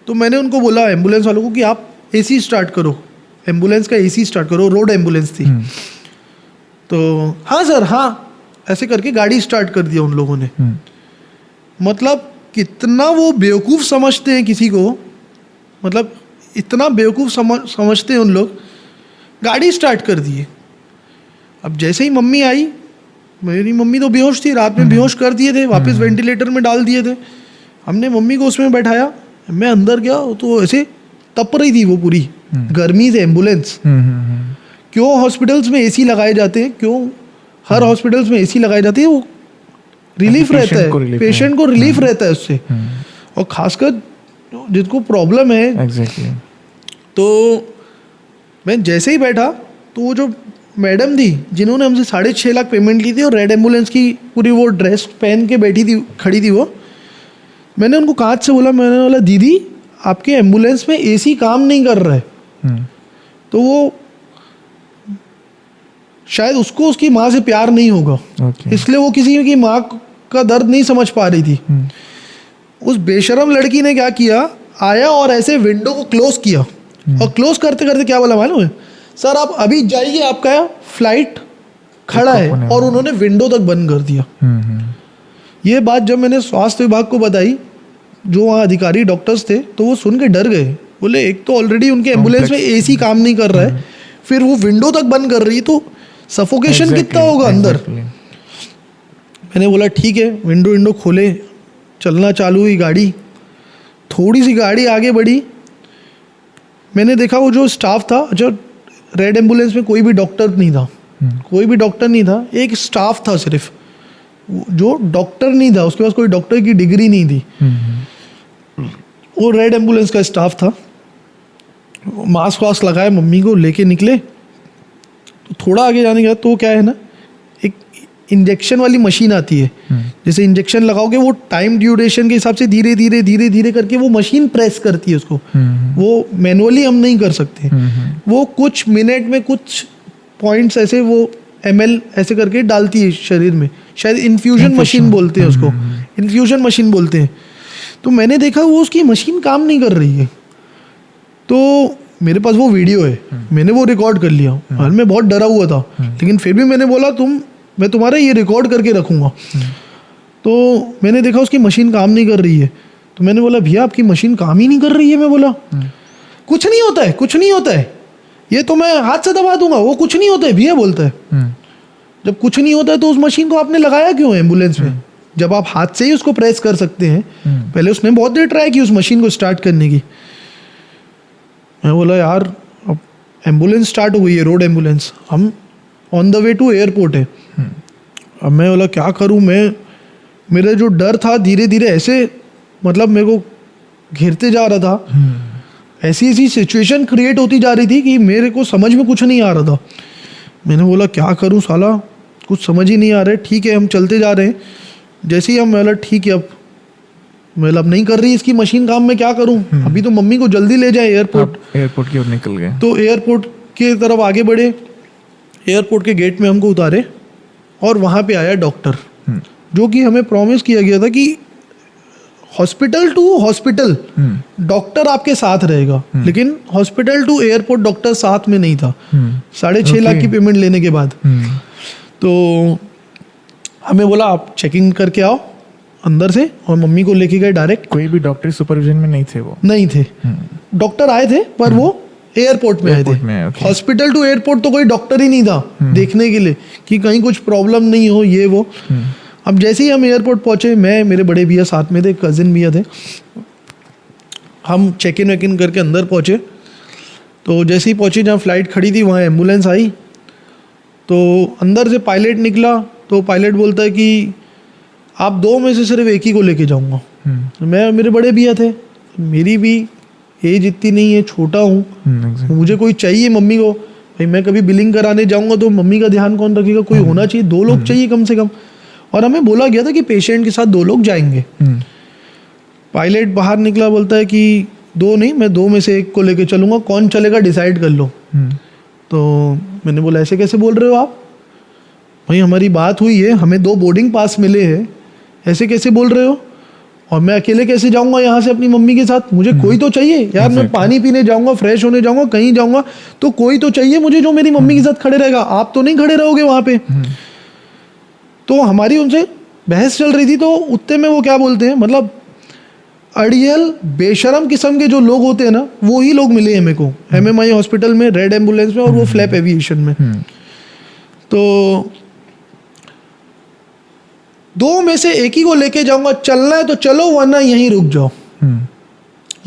तो मैंने उनको बोला एम्बुलेंस वालों को कि आप AC स्टार्ट करो, एम्बुलेंस का AC स्टार्ट करो। रोड एम्बुलेंस थी। तो हाँ सर हाँ, ऐसे करके गाड़ी स्टार्ट कर दिया उन लोगों ने। मतलब कितना वो बेवकूफ़ समझते हैं किसी को, मतलब इतना बेवकूफ़ समझते हैं उन लोग। गाड़ी स्टार्ट कर दिए। अब जैसे ही मम्मी आई, मेरी मम्मी तो बेहोश थी, रात में बेहोश कर दिए थे, वापस वेंटिलेटर में डाल दिए थे। हमने मम्मी को उसमें बैठाया, मैं अंदर गया तो ऐसे तप रही थी वो पूरी गर्मी से एम्बुलेंस। क्यों हॉस्पिटल्स में AC लगाए जाते हैं, क्यों हर हॉस्पिटल्स में AC लगाए जाते हैं, वो रिलीफ रहता है, पेशेंट को रिलीफ रहता है उससे, और खासकर जिनको प्रॉब्लम है। तो मैं जैसे ही बैठा, तो वो जो मैडम थी जिन्होंने हमसे 6.5 लाख पेमेंट ली थी और रेड एम्बुलेंस की पूरी वो ड्रेस पहन के बैठी थी, खड़ी थी वो, मैंने उनको कांच से बोला, मैंने बोला दीदी आपके एम्बुलेंस में AC काम नहीं कर रहा है। तो वो शायद उसको उसकी माँ से प्यार नहीं होगा, इसलिए वो किसी की माँ का दर्द नहीं समझ पा रही थी। उस बेशरम लड़की ने क्या किया, आया और ऐसे विंडो को क्लोज किया, और क्लोज करते करते क्या बोला मालूम है, सर आप अभी जाइए, आपका फ्लाइट खड़ा है, और उन्होंने विंडो तक बंद कर दिया। ये बात जब मैंने स्वास्थ्य विभाग को बताई, जो वहाँ अधिकारी डॉक्टर्स थे, तो वो सुन के डर गए। बोले एक तो ऑलरेडी उनके एम्बुलेंस में AC काम नहीं कर रहा है, फिर वो विंडो तक बंद कर रही है, तो सफोकेशन कितना होगा अंदर। मैंने बोला ठीक है, विंडो खोले, चलना चालू हुई गाड़ी। थोड़ी सी गाड़ी आगे बढ़ी, मैंने देखा वो जो स्टाफ था, जो रेड एम्बुलेंस में कोई भी डॉक्टर नहीं था, कोई भी डॉक्टर नहीं था, एक स्टाफ था सिर्फ, जो डॉक्टर नहीं था, उसके पास कोई डॉक्टर की डिग्री नहीं थी। वो रेड एम्बुलेंस का स्टाफ था। मास्क वास्क लगाए, मम्मी को लेके निकले। तो थोड़ा आगे जाने के बाद तो क्या है ना, एक इंजेक्शन वाली मशीन आती है, जैसे इंजेक्शन लगाओगे वो टाइम ड्यूरेशन के हिसाब से धीरे धीरे करके वो मशीन प्रेस करती है उसको। वो मैनुअली हम नहीं कर सकते, वो कुछ मिनट में कुछ पॉइंट्स ऐसे वो ml ऐसे करके डालती है शरीर में। शायद इन्फ्यूजन मशीन बोलते हैं उसको, इन्फ्यूजन मशीन बोलते हैं। तो मैंने देखा वो उसकी मशीन काम नहीं कर रही है। तो मेरे पास वो वीडियो है, मैंने वो रिकॉर्ड कर लिया। और मैं बहुत डरा हुआ था, लेकिन फिर भी मैंने बोला मैं तुम्हारा ये रिकॉर्ड करके रखूँगा। तो मैंने देखा उसकी मशीन काम नहीं कर रही है। तो मैंने बोला भैया आपकी मशीन काम ही नहीं कर रही है। मैं बोला कुछ नहीं होता है, कुछ नहीं होता है, ये तो मैं हाथ से दबा दूंगा, वो कुछ नहीं होता है भैया बोलता है। जब कुछ नहीं होता है तो उस मशीन को आपने लगाया क्यों है एम्बुलेंस में, जब आप हाथ से ही उसको प्रेस कर सकते हैं। पहले उसने बहुत देर ट्राई की उस मशीन को स्टार्ट करने की। मैं बोला यार अब एम्बुलेंस स्टार्ट हो गई है, रोड एम्बुलेंस, हम on the way to airport है। अब मैं बोला क्या करूँ, मेरा जो डर था धीरे धीरे ऐसे मतलब मेरे को घेरते जा रहा था। ऐसी ऐसी सिचुएशन क्रिएट होती जा रही थी कि मेरे को समझ में कुछ नहीं आ रहा था। मैंने बोला क्या करूं साला, कुछ समझ ही नहीं आ रहा है। ठीक है हम चलते जा रहे हैं। जैसे ही हम बोला ठीक है अब नहीं कर रही इसकी मशीन काम, मैं क्या करूं, अभी तो मम्मी को जल्दी ले जाए एयरपोर्ट। एयरपोर्ट की ओर निकल गए। तो एयरपोर्ट के तरफ आगे बढ़े, एयरपोर्ट के गेट में हमको उतारे और वहाँ पे आया डॉक्टर, जो कि हमें प्रॉमिस किया गया था कि हॉस्पिटल टू हॉस्पिटल डॉक्टर आपके साथ रहेगा, लेकिन हॉस्पिटल टू एयरपोर्ट डॉक्टर साथ में नहीं था 6.5 लाख की पेमेंट लेने के बाद। तो हमें बोला आप चेकिंग करके आओ अंदर से, और मम्मी को लेके गए डायरेक्ट। कोई भी डॉक्टर सुपरविजन में नहीं थे वो? नहीं थे, डॉक्टर आए थे पर वो एयरपोर्ट में आए थे। okay. हॉस्पिटल टू एयरपोर्ट तो कोई डॉक्टर ही नहीं था देखने के लिए कि कहीं कुछ प्रॉब्लम नहीं हो ये वो। अब जैसे ही हम एयरपोर्ट पहुंचे, मैं मेरे बड़े भैया साथ में थे, कजिन भैया थे, हम चेक इन वेक इन करके अंदर पहुंचे। तो जैसे ही पहुंचे जहाँ फ्लाइट खड़ी थी वहाँ एम्बुलेंस आई। तो अंदर से पायलट निकला, तो पायलट बोलता है कि आप 2 में से सिर्फ एक ही को लेके जाऊंगा। मैं मेरे बड़े भैया थे, मेरी भी एज इतनी नहीं है, छोटा हूँ, मुझे कोई चाहिए मम्मी को। भाई मैं कभी बिलिंग कराने जाऊंगा तो मम्मी का ध्यान कौन रखेगा, कोई होना चाहिए, 2 लोग चाहिए कम से कम। और हमें बोला गया था कि पेशेंट के साथ 2 लोग जाएंगे। पायलट बाहर निकला, बोलता है कि 2 नहीं, मैं 2 में से एक को लेके चलूंगा, कौन चलेगा डिसाइड कर लो। तो मैंने बोला ऐसे कैसे बोल रहे हो आप, भाई हमारी बात हुई है, हमें 2 बोर्डिंग पास मिले हैं, ऐसे कैसे बोल रहे हो, और मैं अकेले कैसे जाऊंगा यहाँ से अपनी मम्मी के साथ, मुझे कोई तो चाहिए यार। मैं पानी पीने जाऊंगा, फ्रेश होने जाऊंगा, कहीं जाऊंगा तो कोई तो चाहिए मुझे जो मेरी मम्मी के साथ खड़े रहेगा, आप तो नहीं खड़े रहोगे वहाँ पे। तो हमारी उनसे बहस चल रही थी। तो उतने में वो क्या बोलते हैं, मतलब अड़ियल बेशरम किस्म के जो लोग होते हैं ना, वो ही लोग मिले हैं मेरे को MMI हॉस्पिटल में, रेड एम्बुलेंस में, और वो फ्लैप एविएशन में। तो 2 में से एक ही को लेके जाऊंगा, चलना है तो चलो वरना यहीं रुक जाओ।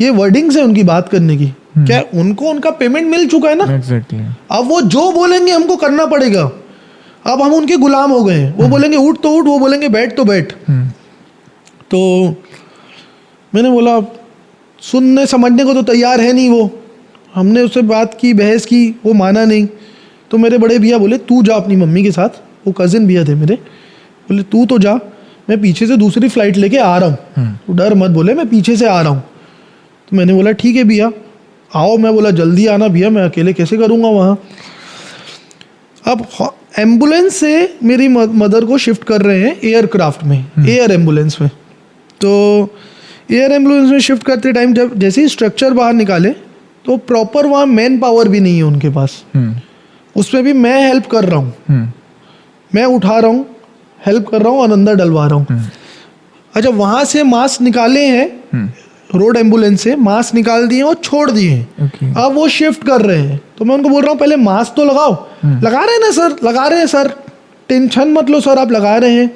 ये वर्डिंग्स है उनकी बात करने की। क्या उनको उनका पेमेंट मिल चुका है ना, Exactly. अब वो जो बोलेंगे हमको करना पड़ेगा। अब हम उनके गुलाम हो गए हैं, वो बोलेंगे उठ तो उठ, वो बोलेंगे बैठ तो बैठ। तो मैंने बोला सुनने समझने को तो तैयार है नहीं वो। हमने उससे बात की, बहस की, वो माना नहीं। तो मेरे बड़े भैया बोले तू जा अपनी मम्मी के साथ, वो कज़िन भैया थे मेरे, बोले तू तो जा, मैं पीछे से दूसरी फ्लाइट लेके आ रहा हूँ, तू डर मत, बोले मैं पीछे से आ रहा हूँ। तो मैंने बोला ठीक है भैया आओ। मैं बोला जल्दी आना भैया, मैं अकेले कैसे करूँगा वहाँ। अब एम्बुलेंस से मेरी मदर को शिफ्ट कर रहे हैं एयरक्राफ्ट में, एयर एम्बुलेंस में। तो एयर एम्बुलेंस में शिफ्ट करते टाइम जब जैसे ही स्ट्रक्चर बाहर निकाले, तो प्रॉपर वहाँ मैन पावर भी नहीं है उनके पास। उसमें भी मैं हेल्प कर रहा हूँ, मैं उठा रहा हूँ, हेल्प कर रहा हूँ और अंदर डलवा रहा हूँ। अच्छा वहाँ से मास्क निकाले हैं, रोड एम्बुलेंस से मास्क निकाल दिए और छोड़ दिए हैं। अब वो शिफ्ट कर रहे हैं। तो मैं उनको बोल रहा हूँ पहले मास्क तो लगाओ। लगा रहे हैं ना सर, लगा रहे हैं सर, टेंशन मत लो सर, आप लगा रहे हैं।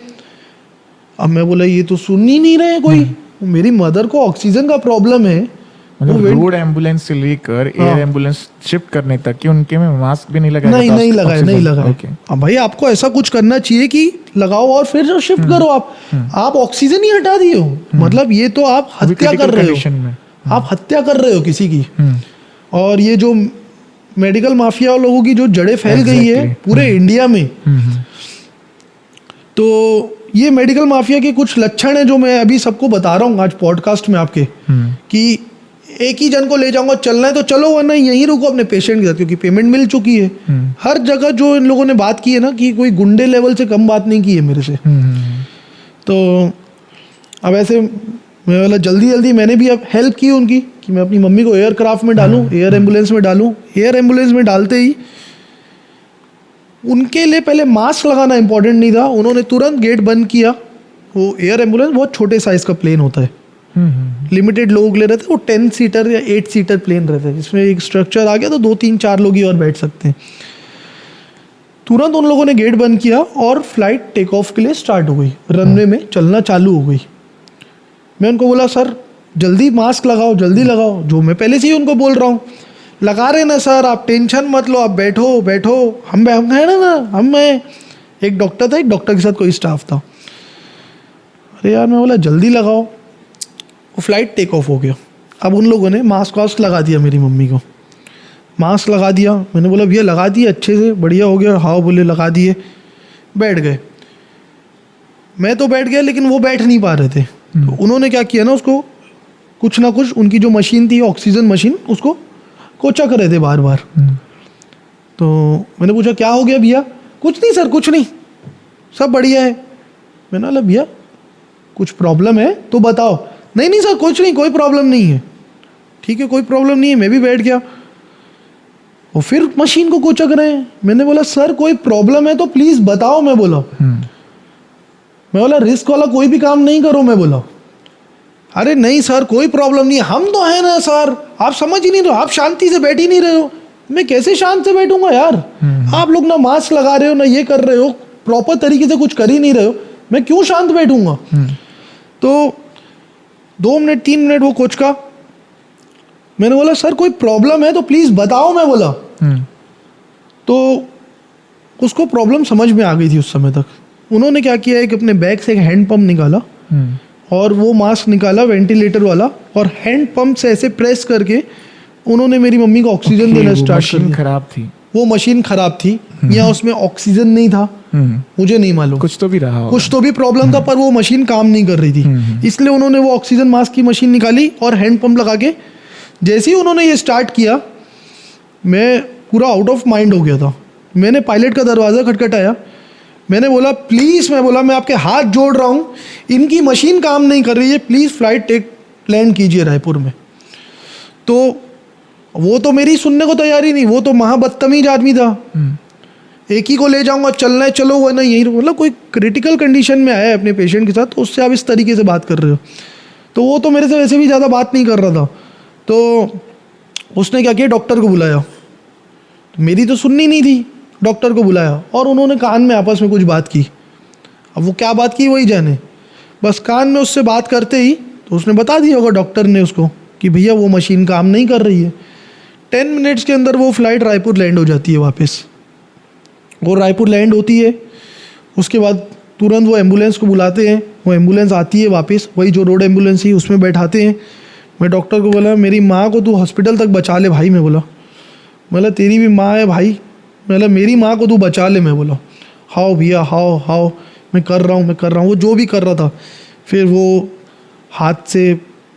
अब मैं बोला ये तो सुन ही नहीं रहे कोई। मेरी मदर को ऑक्सीजन का प्रॉब्लम है, मतलब रोड एम्बुलेंस से लेकर एयर एम्बुलेंस शिफ्ट करने तक कि उनके में मास्क भी नहीं लगाया? नहीं लगाए। अब भाई आपको ऐसा कुछ करना चाहिए कि लगाओ और फिर शिफ्ट करो। आप ऑक्सीजन ही हटा दिए हो, मतलब ये तो आप हत्या कर रहे हो, आप हत्या कर रहे हो किसी की। और ये जो मेडिकल माफिया लोगों की जो जड़ें फैल गई है पूरे इंडिया में, तो ये मेडिकल माफिया के कुछ लक्षण है जो मैं अभी सबको बता रहा हूँ आज पॉडकास्ट में आपके, कि एक ही जन को ले जाऊंगा, चलना है तो चलो वरना यहीं रुको अपने पेशेंट के साथ, क्योंकि पेमेंट मिल चुकी है। हर जगह जो इन लोगों ने बात की है ना, कि कोई गुंडे लेवल से कम बात नहीं की है मेरे से। तो अब ऐसे मैं बोला जल्दी मैंने भी अब हेल्प की उनकी कि मैं अपनी मम्मी को एयरक्राफ्ट में डालूं, एयर एम्बुलेंस में डालूं। एयर एम्बुलेंस में डालते ही उनके लिए पहले मास्क लगाना इंपॉर्टेंट नहीं था, उन्होंने तुरंत गेट बंद किया। वो एयर एम्बुलेंस बहुत छोटे साइज का प्लेन होता है, लिमिटेड लोग ले रहे थे, वो 10 सीटर या 8 सीटर प्लेन रहता है, जिसमें एक स्ट्रक्चर आ गया तो 2-3-4 लोग ही और बैठ सकते हैं। तुरंत उन लोगों ने गेट बंद किया और फ्लाइट टेक ऑफ के लिए स्टार्ट हो गई, रनवे में चलना चालू हो गई। मैं उनको बोला सर जल्दी मास्क लगाओ, जल्दी लगाओ, जो मैं पहले से ही उनको बोल रहा हूँ। लगा रहे ना सर, आप टेंशन मत लो, आप बैठो, हम है ना, हम मैं एक डॉक्टर था, एक डॉक्टर के साथ कोई स्टाफ था। अरे यार मैं बोला जल्दी लगाओ। वो फ्लाइट टेक ऑफ हो गया, अब उन लोगों ने मास्क वास्क लगा दिया मेरी मम्मी को, मास्क लगा दिया। मैंने बोला भैया लगा दिए, अच्छे से बढ़िया हो गया। हाँ बोले लगा दिए, बैठ गए। मैं तो बैठ गया लेकिन वो बैठ नहीं पा रहे थे। तो उन्होंने क्या किया ना, उसको कुछ ना कुछ, उनकी जो मशीन थी ऑक्सीजन मशीन, उसको कोचा कर रहे थे बार बार। तो मैंने पूछा क्या हो गया भैया? कुछ नहीं सर, कुछ नहीं, सब बढ़िया है। मैंने बोला भैया कुछ प्रॉब्लम है तो बताओ। नहीं नहीं सर कुछ नहीं, कोई प्रॉब्लम नहीं है। ठीक है कोई प्रॉब्लम नहीं है। मैं भी बैठ गया। वो फिर मशीन को कोचक रहे हैं। मैंने बोला सर कोई प्रॉब्लम है तो प्लीज बताओ। मैं बोला रिस्क वाला कोई भी काम नहीं करो। मैं बोला अरे नहीं सर कोई प्रॉब्लम नहीं है, हम तो है ना सर, आप समझ ही नहीं रहे हो, आप शांति से बैठ ही नहीं रहे हो। मैं कैसे शांत से बैठूंगा यार? आप लोग ना मास्क लगा रहे हो ना ये कर रहे हो, प्रॉपर तरीके से कुछ कर ही नहीं रहे हो, मैं क्यों शांत बैठूंगा? तो 2 मिनट 3 मिनट वो कोच का। मैंने बोला सर कोई प्रॉब्लम है तो प्लीज बताओ। मैं बोला तो उसको प्रॉब्लम समझ में आ गई थी उस समय तक। उन्होंने क्या किया, एक अपने बैग से एक हैंड पंप निकाला और वो मास्क निकाला वेंटिलेटर वाला, और हैंड पंप से ऐसे प्रेस करके उन्होंने मेरी मम्मी को ऑक्सीजन देना स्टार्ट कर दिया। खराब थी वो मशीन खराब थी या उसमें ऑक्सीजन नहीं था, मुझे नहीं मालूम। कुछ तो भी रहा होगा। कुछ तो भी प्रॉब्लम था, पर वो मशीन काम नहीं कर रही थी। इसलिए उन्होंने वो ऑक्सीजन मास्क की मशीन निकाली और हैंड पंप लगा के जैसे ही उन्होंने ये स्टार्ट किया, मैं पूरा आउट ऑफ माइंड हो गया था। मैंने पायलट का दरवाज़ा खटखटाया। मैंने बोला प्लीज़, मैं बोला मैं आपके हाथ जोड़ रहा हूँ, इनकी मशीन काम नहीं कर रही है, प्लीज़ फ्लाइट लैंड कीजिए रायपुर में। तो वो तो मेरी सुनने को तैयार ही नहीं, वो तो महाबदतमीज आदमी था। एक ही को ले जाऊंगा, चलना है चलो, वो ना यही, मतलब कोई क्रिटिकल कंडीशन में आया है अपने पेशेंट के साथ, तो उससे आप इस तरीके से बात कर रहे हो। तो वो तो मेरे से वैसे भी ज़्यादा बात नहीं कर रहा था। तो उसने क्या किया, डॉक्टर को बुलाया। तो मेरी तो सुननी नहीं थी, डॉक्टर को बुलाया और उन्होंने कान में आपस में कुछ बात की। अब वो क्या बात की वही जाने, बस कान में उससे बात करते ही तो उसने बता दिया होगा डॉक्टर ने उसको कि भैया वो मशीन काम नहीं कर रही है। 10 मिनट्स के अंदर वो फ्लाइट रायपुर लैंड हो जाती है वापस। वो रायपुर लैंड होती है, उसके बाद तुरंत वो एम्बुलेंस को बुलाते हैं, वो एम्बुलेंस आती है वापस, वही जो रोड एम्बुलेंस ही उसमें बैठाते हैं। मैं डॉक्टर को बोला मेरी माँ को तू हॉस्पिटल तक बचा ले भाई। मैं बोला तेरी भी माँ है भाई, मैं बोला मेरी माँ को तू बचा ले। मैं बोला हाओ भैया हाओ, मैं कर रहा हूँ। वो जो भी कर रहा था, फिर वो हाथ से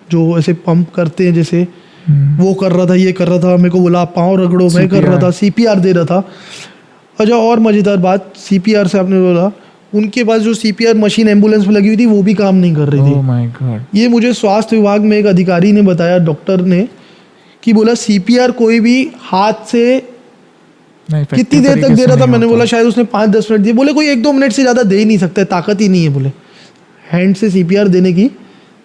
जो ऐसे पंप करते हैं जैसे वो कर रहा था, ये कर रहा था। मेरे को बोला पाँव रगड़ो, मैं कर रहा था, CPR दे रहा था। अच्छा और मज़ेदार बात, CPR से आपने बोला, उनके पास जो CPR मशीन एम्बुलेंस में लगी हुई थी वो भी काम नहीं कर रही थी। Oh my God. ये मुझे स्वास्थ्य विभाग में एक अधिकारी ने बताया, डॉक्टर ने, कि बोला CPR कोई भी हाथ से कितनी देर तक दे रहा था। मैंने बोला शायद उसने 5-10 मिनट दिए। बोले कोई 1-2 मिनट से ज़्यादा दे ही नहीं सकता, ताकत ही नहीं है। बोले हैंड से CPR देने की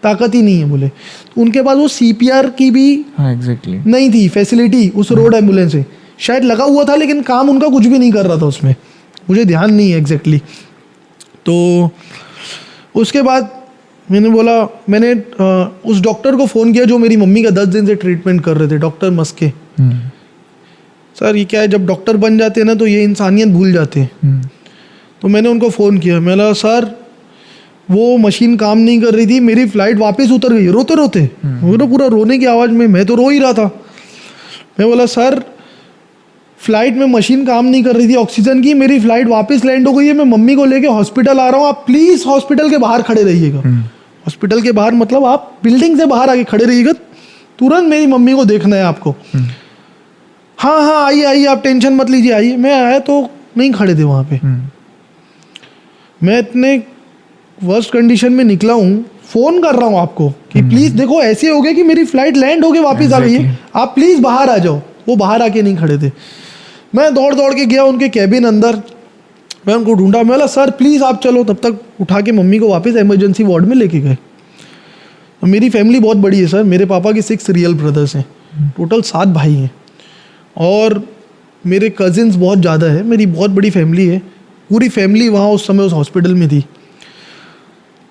ताकत ही नहीं है। बोले उनके पास वो CPR की भी एग्जैक्टली नहीं थी फैसिलिटी उस रोड एम्बुलेंस से। शायद लगा हुआ था लेकिन काम उनका कुछ भी नहीं कर रहा था उसमें, मुझे ध्यान नहीं है एग्जैक्टली। तो उसके बाद मैंने उस डॉक्टर को फ़ोन किया जो मेरी मम्मी का 10 दिन से ट्रीटमेंट कर रहे थे, डॉक्टर मस्के। सर ये क्या है, जब डॉक्टर बन जाते हैं ना तो ये इंसानियत भूल जाते हैं। तो मैंने उनको फ़ोन किया, मैं बोला सर वो मशीन काम नहीं कर रही थी, मेरी फ़्लाइट वापस उतर गई। रोते रोते पूरा रोने की आवाज़ में, मैं तो रो ही रहा था। मैं बोला सर फ्लाइट में मशीन काम नहीं कर रही थी ऑक्सीजन की, मेरी फ़्लाइट वापस लैंड हो गई है, मैं मम्मी को लेके हॉस्पिटल आ रहा हूँ, आप प्लीज़ हॉस्पिटल के बाहर खड़े रहिएगा। हॉस्पिटल के बाहर मतलब आप बिल्डिंग से बाहर आके खड़े रहिएगा, तुरंत मेरी मम्मी को देखना है आपको। हाँ आइए आप टेंशन मत लीजिए, आइए। मैं आया तो नहीं खड़े थे वहाँ पे। मैं इतने वर्स्ट कंडीशन में निकला हूँ, फ़ोन कर रहा हूँ आपको कि प्लीज़ देखो ऐसे हो गया कि मेरी फ़्लाइट लैंड हो के वापस आ गई है, आप प्लीज़ बाहर आ जाओ। वो बाहर आके नहीं खड़े थे। मैं दौड़ के गया उनके कैबिन अंदर, मैं उनको ढूंढा। मैं बोला सर प्लीज़ आप चलो। तब तक उठा के मम्मी को वापस इमरजेंसी वार्ड में लेके गए। तो मेरी फैमिली बहुत बड़ी है सर, मेरे पापा के 6 रियल ब्रदर्स हैं, टोटल 7 भाई हैं, और मेरे कज़िन्स बहुत ज़्यादा है। मेरी बहुत बड़ी फैमिली है, पूरी फैमिली वहाँ उस समय उस हॉस्पिटल में थी।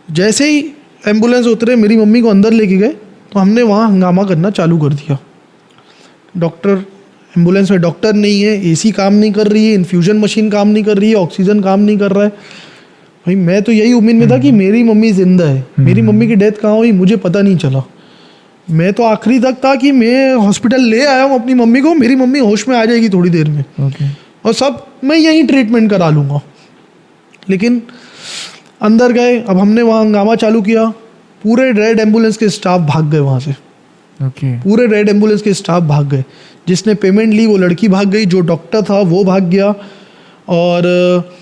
जैसे ही एम्बुलेंस उतरे मेरी मम्मी को अंदर लेके गए तो हमने वहाँ हंगामा करना चालू कर दिया। डॉक्टर, एम्बुलेंस में डॉक्टर नहीं है, AC काम नहीं कर रही है, इन्फ्यूजन मशीन काम नहीं कर रही है, ऑक्सीजन काम नहीं कर रहा है। भाई मैं तो यही उम्मीद में था कि मेरी मम्मी जिंदा है, मेरी मम्मी की डेथ कहाँ हुई मुझे पता नहीं चला। मैं तो आखिरी तक था कि मैं हॉस्पिटल ले आया हूँ अपनी मम्मी को, मेरी मम्मी होश में आ जाएगी थोड़ी देर में, और सब मैं यहीं ट्रीटमेंट करा लूँगा। लेकिन अंदर गए, अब हमने वहाँ हंगामा चालू किया, पूरे रेड एम्बुलेंस के स्टाफ भाग गए वहाँ से। पूरे रेड एम्बुलेंस के स्टाफ भाग गए। जिसने पेमेंट ली वो लड़की भाग गई, जो डॉक्टर था वो भाग गया, और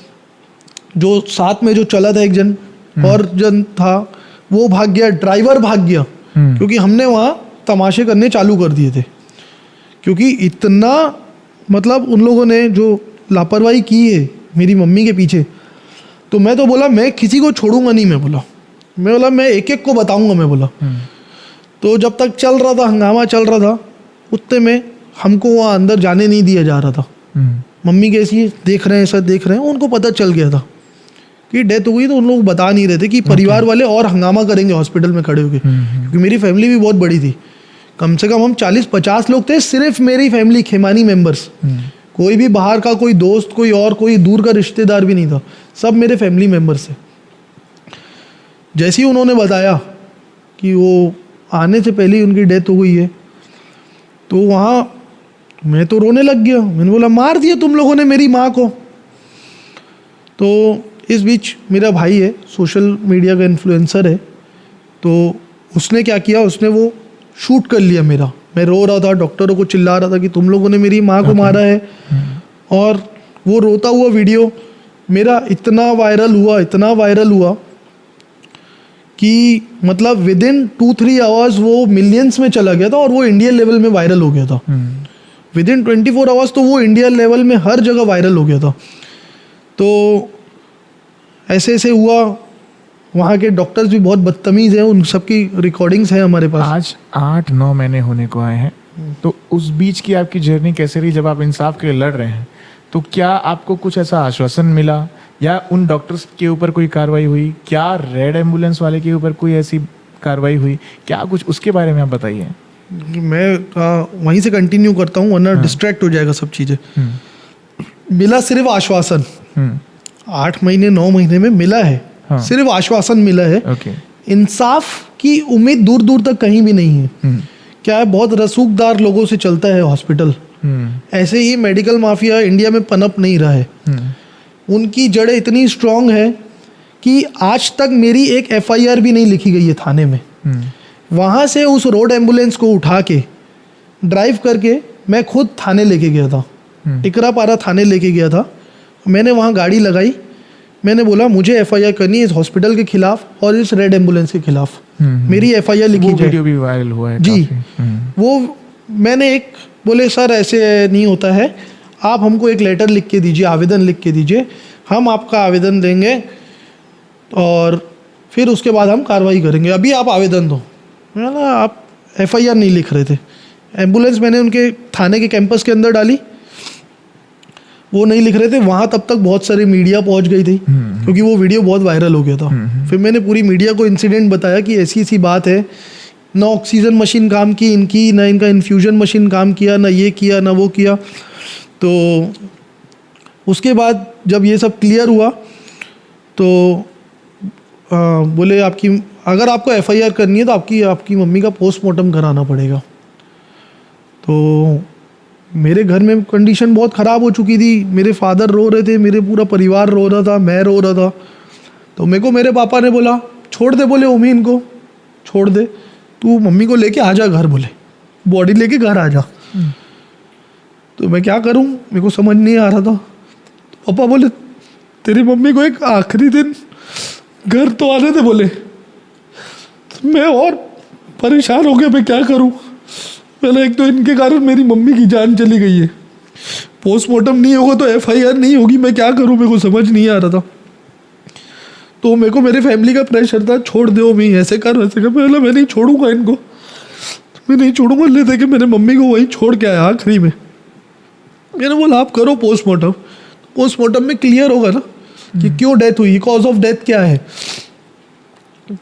जो साथ में जो चला था एक जन और जन था वो भाग गया, ड्राइवर भाग गया, क्योंकि हमने वहाँ तमाशे करने चालू कर दिए थे। क्योंकि इतना मतलब उन लोगों ने जो लापरवाही की है मेरी मम्मी के पीछे, तो मैं तो बोला मैं किसी को छोड़ूंगा नहीं। मैं बोला मैं एक एक को बताऊंगा। मैं बोला तो जब तक चल रहा था, हंगामा चल रहा था, उतने में हमको वहाँ अंदर जाने नहीं दिया जा रहा था। मम्मी कैसी देख रहे हैं, ऐसा देख रहे हैं, उनको पता चल गया था कि डेथ हो गई, तो उन लोग बता नहीं रहे थे कि परिवार वाले और हंगामा करेंगे हॉस्पिटल में खड़े होके, क्योंकि मेरी फैमिली भी बहुत बड़ी थी। कम से कम हम 40-50 लोग थे, सिर्फ मेरी फैमिली खेमानी मेंबर्स, कोई भी बाहर का कोई दोस्त, कोई और कोई दूर का रिश्तेदार भी नहीं था, सब मेरे फैमिली मेंबर्स थे। जैसे ही उन्होंने बताया कि वो आने से पहले ही उनकी डेथ हो गई है, तो वहाँ मैं तो रोने लग गया। मैंने बोला मार दिया तुम लोगों ने मेरी माँ को। तो इस बीच मेरा भाई है, सोशल मीडिया का इन्फ्लुएंसर है, तो उसने क्या किया, उसने वो शूट कर लिया मेरा। मैं रो रहा था, डॉक्टरों को चिल्ला रहा था कि तुम लोगों ने मेरी माँ को मारा है, और वो रोता हुआ वीडियो मेरा इतना वायरल हुआ कि मतलब विद इन 2-3 आवर्स वो मिलियंस में चला गया था, और वो इंडियन लेवल में वायरल हो गया था। विद इन 24 आवर्स तो वो इंडियन लेवल में हर जगह वायरल हो गया था। तो ऐसे ऐसे हुआ। वहाँ के डॉक्टर्स भी बहुत बदतमीज़ हैं, उन सबकी रिकॉर्डिंग्स हैं हमारे पास। आज 8-9 महीने होने को आए हैं, तो उस बीच की आपकी जर्नी कैसे रही? जब आप इंसाफ के लिए लड़ रहे हैं, तो क्या आपको कुछ ऐसा आश्वासन मिला, या उन डॉक्टर्स के ऊपर कोई कार्रवाई हुई? क्या रेड एम्बुलेंस वाले के ऊपर कोई ऐसी कार्रवाई हुई? क्या कुछ उसके बारे में आप बताइए। मैं वहीं से कंटिन्यू करता हूँ, वरना डिस्ट्रैक्ट हो जाएगा सब चीज़ें। मिला सिर्फ आश्वासन, 8 महीने 9 महीने में मिला है। हाँ। सिर्फ आश्वासन मिला है। इंसाफ की उम्मीद दूर दूर तक कहीं भी नहीं है। क्या है, बहुत रसूखदार लोगों से चलता है हॉस्पिटल। ऐसे ही मेडिकल माफिया इंडिया में पनप नहीं रहा है। उनकी जड़ें इतनी स्ट्रांग है कि आज तक मेरी एक FIR भी नहीं लिखी गई है थाने में। वहाँ से उस रोड एम्बुलेंस को उठा के ड्राइव करके मैं खुद थाने लेके गया था, टिकरापारा थाने लेके गया था। मैंने वहाँ गाड़ी लगाई, मैंने बोला मुझे FIR करनी है इस हॉस्पिटल के खिलाफ और इस रेड एम्बुलेंस के खिलाफ। मेरी FIR लिखी जाए। वीडियो भी वायरल हुआ है जी। वो मैंने एक बोले सर ऐसे नहीं होता है, आप हमको एक लेटर लिख के दीजिए, आवेदन लिख के दीजिए, हम आपका आवेदन देंगे और फिर उसके बाद हम कार्रवाई करेंगे, अभी आप आवेदन दो। मैंने बोला आप FIR नहीं लिख रहे थे। एम्बुलेंस मैंने उनके थाने के कैंपस के अंदर डाली, वो नहीं लिख रहे थे। वहाँ तब तक बहुत सारी मीडिया पहुँच गई थी, क्योंकि वो वीडियो बहुत वायरल हो गया था। फिर मैंने पूरी मीडिया को इंसिडेंट बताया कि ऐसी ऐसी बात है, ना ऑक्सीजन मशीन काम की इनकी, ना इनका इन्फ्यूजन मशीन काम किया, ना ये किया ना वो किया। तो उसके बाद जब ये सब क्लियर हुआ तो बोले आपकी अगर आपको FIR करनी है तो आपकी मम्मी का पोस्टमार्टम कराना पड़ेगा। तो मेरे घर में कंडीशन बहुत ख़राब हो चुकी थी, मेरे फादर रो रहे थे, मेरे पूरा परिवार रो रहा था, मैं रो रहा था। तो मेरे को मेरे पापा ने बोला छोड़ दे, बोले उम्मीद इनको छोड़ दे, तू मम्मी को लेके आ जा घर, बोले बॉडी लेके घर आ जा। तो मैं क्या करूं, मेरे को समझ नहीं आ रहा था। तो पापा बोले तेरी मम्मी को एक आखिरी दिन घर तो आने दे, बोले। तो मैं और परेशान हो गया, मैं क्या करूं। पहले एक तो इनके कारण मेरी मम्मी की जान चली गई है, पोस्टमार्टम नहीं होगा तो FIR नहीं होगी, मैं क्या करूं, मेरे को समझ नहीं आ रहा था। तो मेरे को मेरे फैमिली का प्रेशर था, छोड़ दो मी, ऐसे कर वैसे कर। मैं नहीं छोड़ूंगा इनको, मैं नहीं छोड़ूंगा। ले दे के मेरे मम्मी को वहीं छोड़ के आया आखिरी में। मैंने बोला आप करो पोस्टमार्टम, पोस्टमार्टम में क्लियर होगा ना कि क्यों डेथ हुई, कॉज ऑफ डेथ क्या है।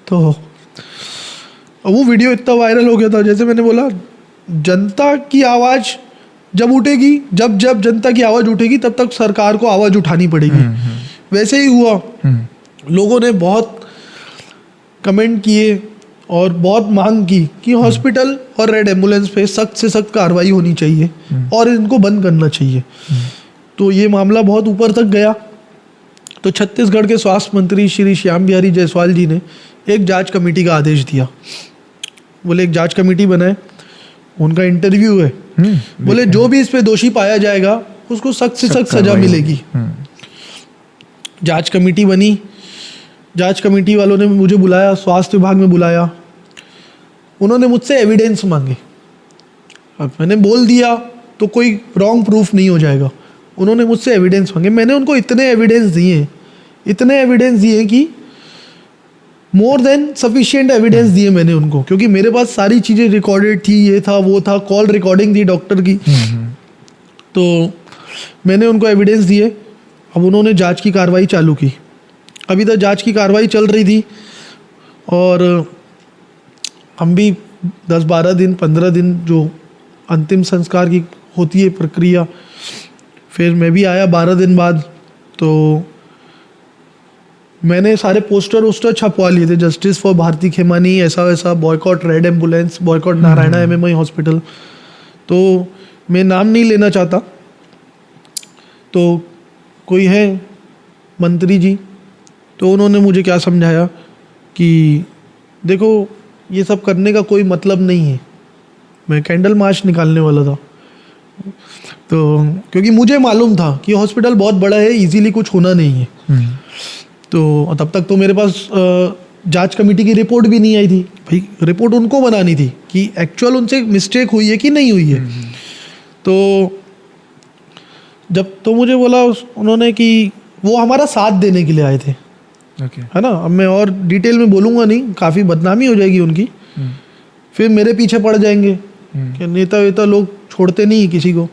तो वो वीडियो इतना वायरल हो गया था, जैसे मैंने बोला जनता की आवाज़ जब उठेगी, जब जनता की आवाज़ उठेगी तब तक सरकार को आवाज़ उठानी पड़ेगी। वैसे ही हुआ, लोगों ने बहुत कमेंट किए और बहुत मांग की कि हॉस्पिटल और रेड एम्बुलेंस पे सख्त से सख्त कार्रवाई होनी चाहिए और इनको बंद करना चाहिए। तो ये मामला बहुत ऊपर तक गया। तो छत्तीसगढ़ के स्वास्थ्य मंत्री श्री श्याम बिहारी जायसवाल जी ने एक जांच कमेटी का आदेश दिया। बोले एक जांच कमेटी बनाए, उनका इंटरव्यू है, बोले जो भी इस पे दोषी पाया जाएगा उसको सख्त से सख्त सजा मिलेगी। जांच कमेटी बनी, जांच कमेटी वालों ने मुझे बुलाया, स्वास्थ्य विभाग में बुलाया, उन्होंने मुझसे एविडेंस मांगे। अब मैंने बोल दिया तो कोई रॉन्ग प्रूफ नहीं हो जाएगा, उन्होंने मुझसे एविडेंस मांगे। मैंने उनको इतने एविडेंस दिए कि मोर देन सफिशिएंट एविडेंस दिए मैंने उनको, क्योंकि मेरे पास सारी चीज़ें रिकॉर्डेड थी, ये था वो था, कॉल रिकॉर्डिंग थी डॉक्टर की। तो मैंने उनको एविडेंस दिए। अब उन्होंने जांच की कार्रवाई चालू की। अभी तक जांच की कार्रवाई चल रही थी और हम भी 10-12 दिन 15 दिन जो अंतिम संस्कार की होती है प्रक्रिया, फिर मैं भी आया 12 दिन बाद। तो मैंने सारे पोस्टर वोस्टर छपवा लिए थे, जस्टिस फॉर भारती खेमानी, ऐसा वैसा, boycott red ambulance, boycott Narayana MMI hospital. तो मैं नाम नहीं लेना चाहता। तो कोई है मंत्री जी, तो उन्होंने मुझे क्या समझाया कि देखो ये सब करने का कोई मतलब नहीं है। मैं कैंडल मार्च निकालने वाला था, तो क्योंकि मुझे मालूम था कि हॉस्पिटल बहुत बड़ा है, इजीली कुछ होना नहीं है। तो तब तक तो मेरे पास जांच कमेटी की रिपोर्ट भी नहीं आई थी। भाई रिपोर्ट उनको बनानी थी कि एक्चुअल उनसे मिस्टेक हुई है कि नहीं हुई है। तो जब तो मुझे बोला उन्होंने कि वो हमारा साथ देने के लिए आए थे, है ना। अब मैं और डिटेल में बोलूँगा नहीं, काफ़ी बदनामी हो जाएगी उनकी, फिर मेरे पीछे पड़ जाएंगे कि नेता वेता लोग छोड़ते नहीं किसी को।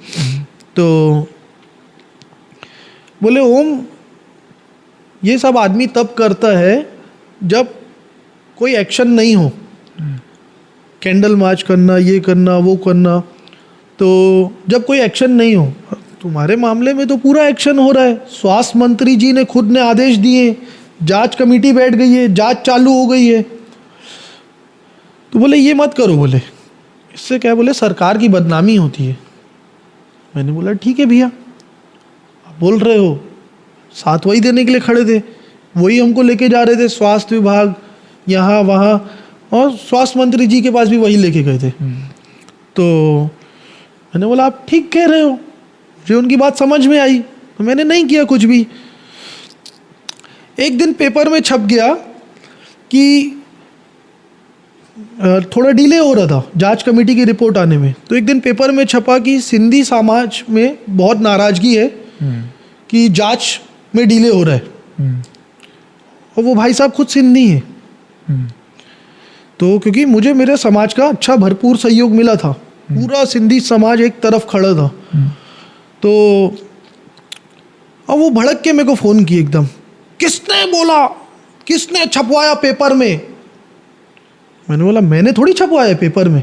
तो बोले ओम, ये सब आदमी तब करता है जब कोई एक्शन नहीं हो, कैंडल मार्च करना, ये करना, वो करना, तो जब कोई एक्शन नहीं हो। तुम्हारे मामले में तो पूरा एक्शन हो रहा है। स्वास्थ्य मंत्री जी ने खुद ने आदेश दिए, जांच कमेटी बैठ गई है, जांच चालू हो गई है। तो बोले ये मत करो, बोले इससे क्या, बोले सरकार की बदनामी होती है। मैंने बोला ठीक है भैया, आप बोल रहे हो, साथ वही देने के लिए खड़े थे, वही हमको लेके जा रहे थे, स्वास्थ्य विभाग यहाँ वहाँ, और स्वास्थ्य मंत्री जी के पास भी वही लेके गए थे। तो मैंने बोला आप ठीक कह रहे हो, मुझे उनकी बात समझ में आई, तो मैंने नहीं किया कुछ भी। एक दिन पेपर में छप गया कि थोड़ा डिले हो रहा था जांच कमेटी की रिपोर्ट आने में, तो एक दिन पेपर में छपा कि सिंधी समाज में बहुत नाराजगी है कि जांच में डिले हो रहा है। और वो भाई साहब खुद सिंधी हैं। तो क्योंकि मुझे मेरे समाज का अच्छा भरपूर सहयोग मिला था, पूरा सिंधी समाज एक तरफ खड़ा था। तो अब वो भड़क के मेरे को फ़ोन किए एकदम, किसने बोला, किसने छपवाया पेपर में? मैंने बोला मैंने थोड़ी छपवाया पेपर में।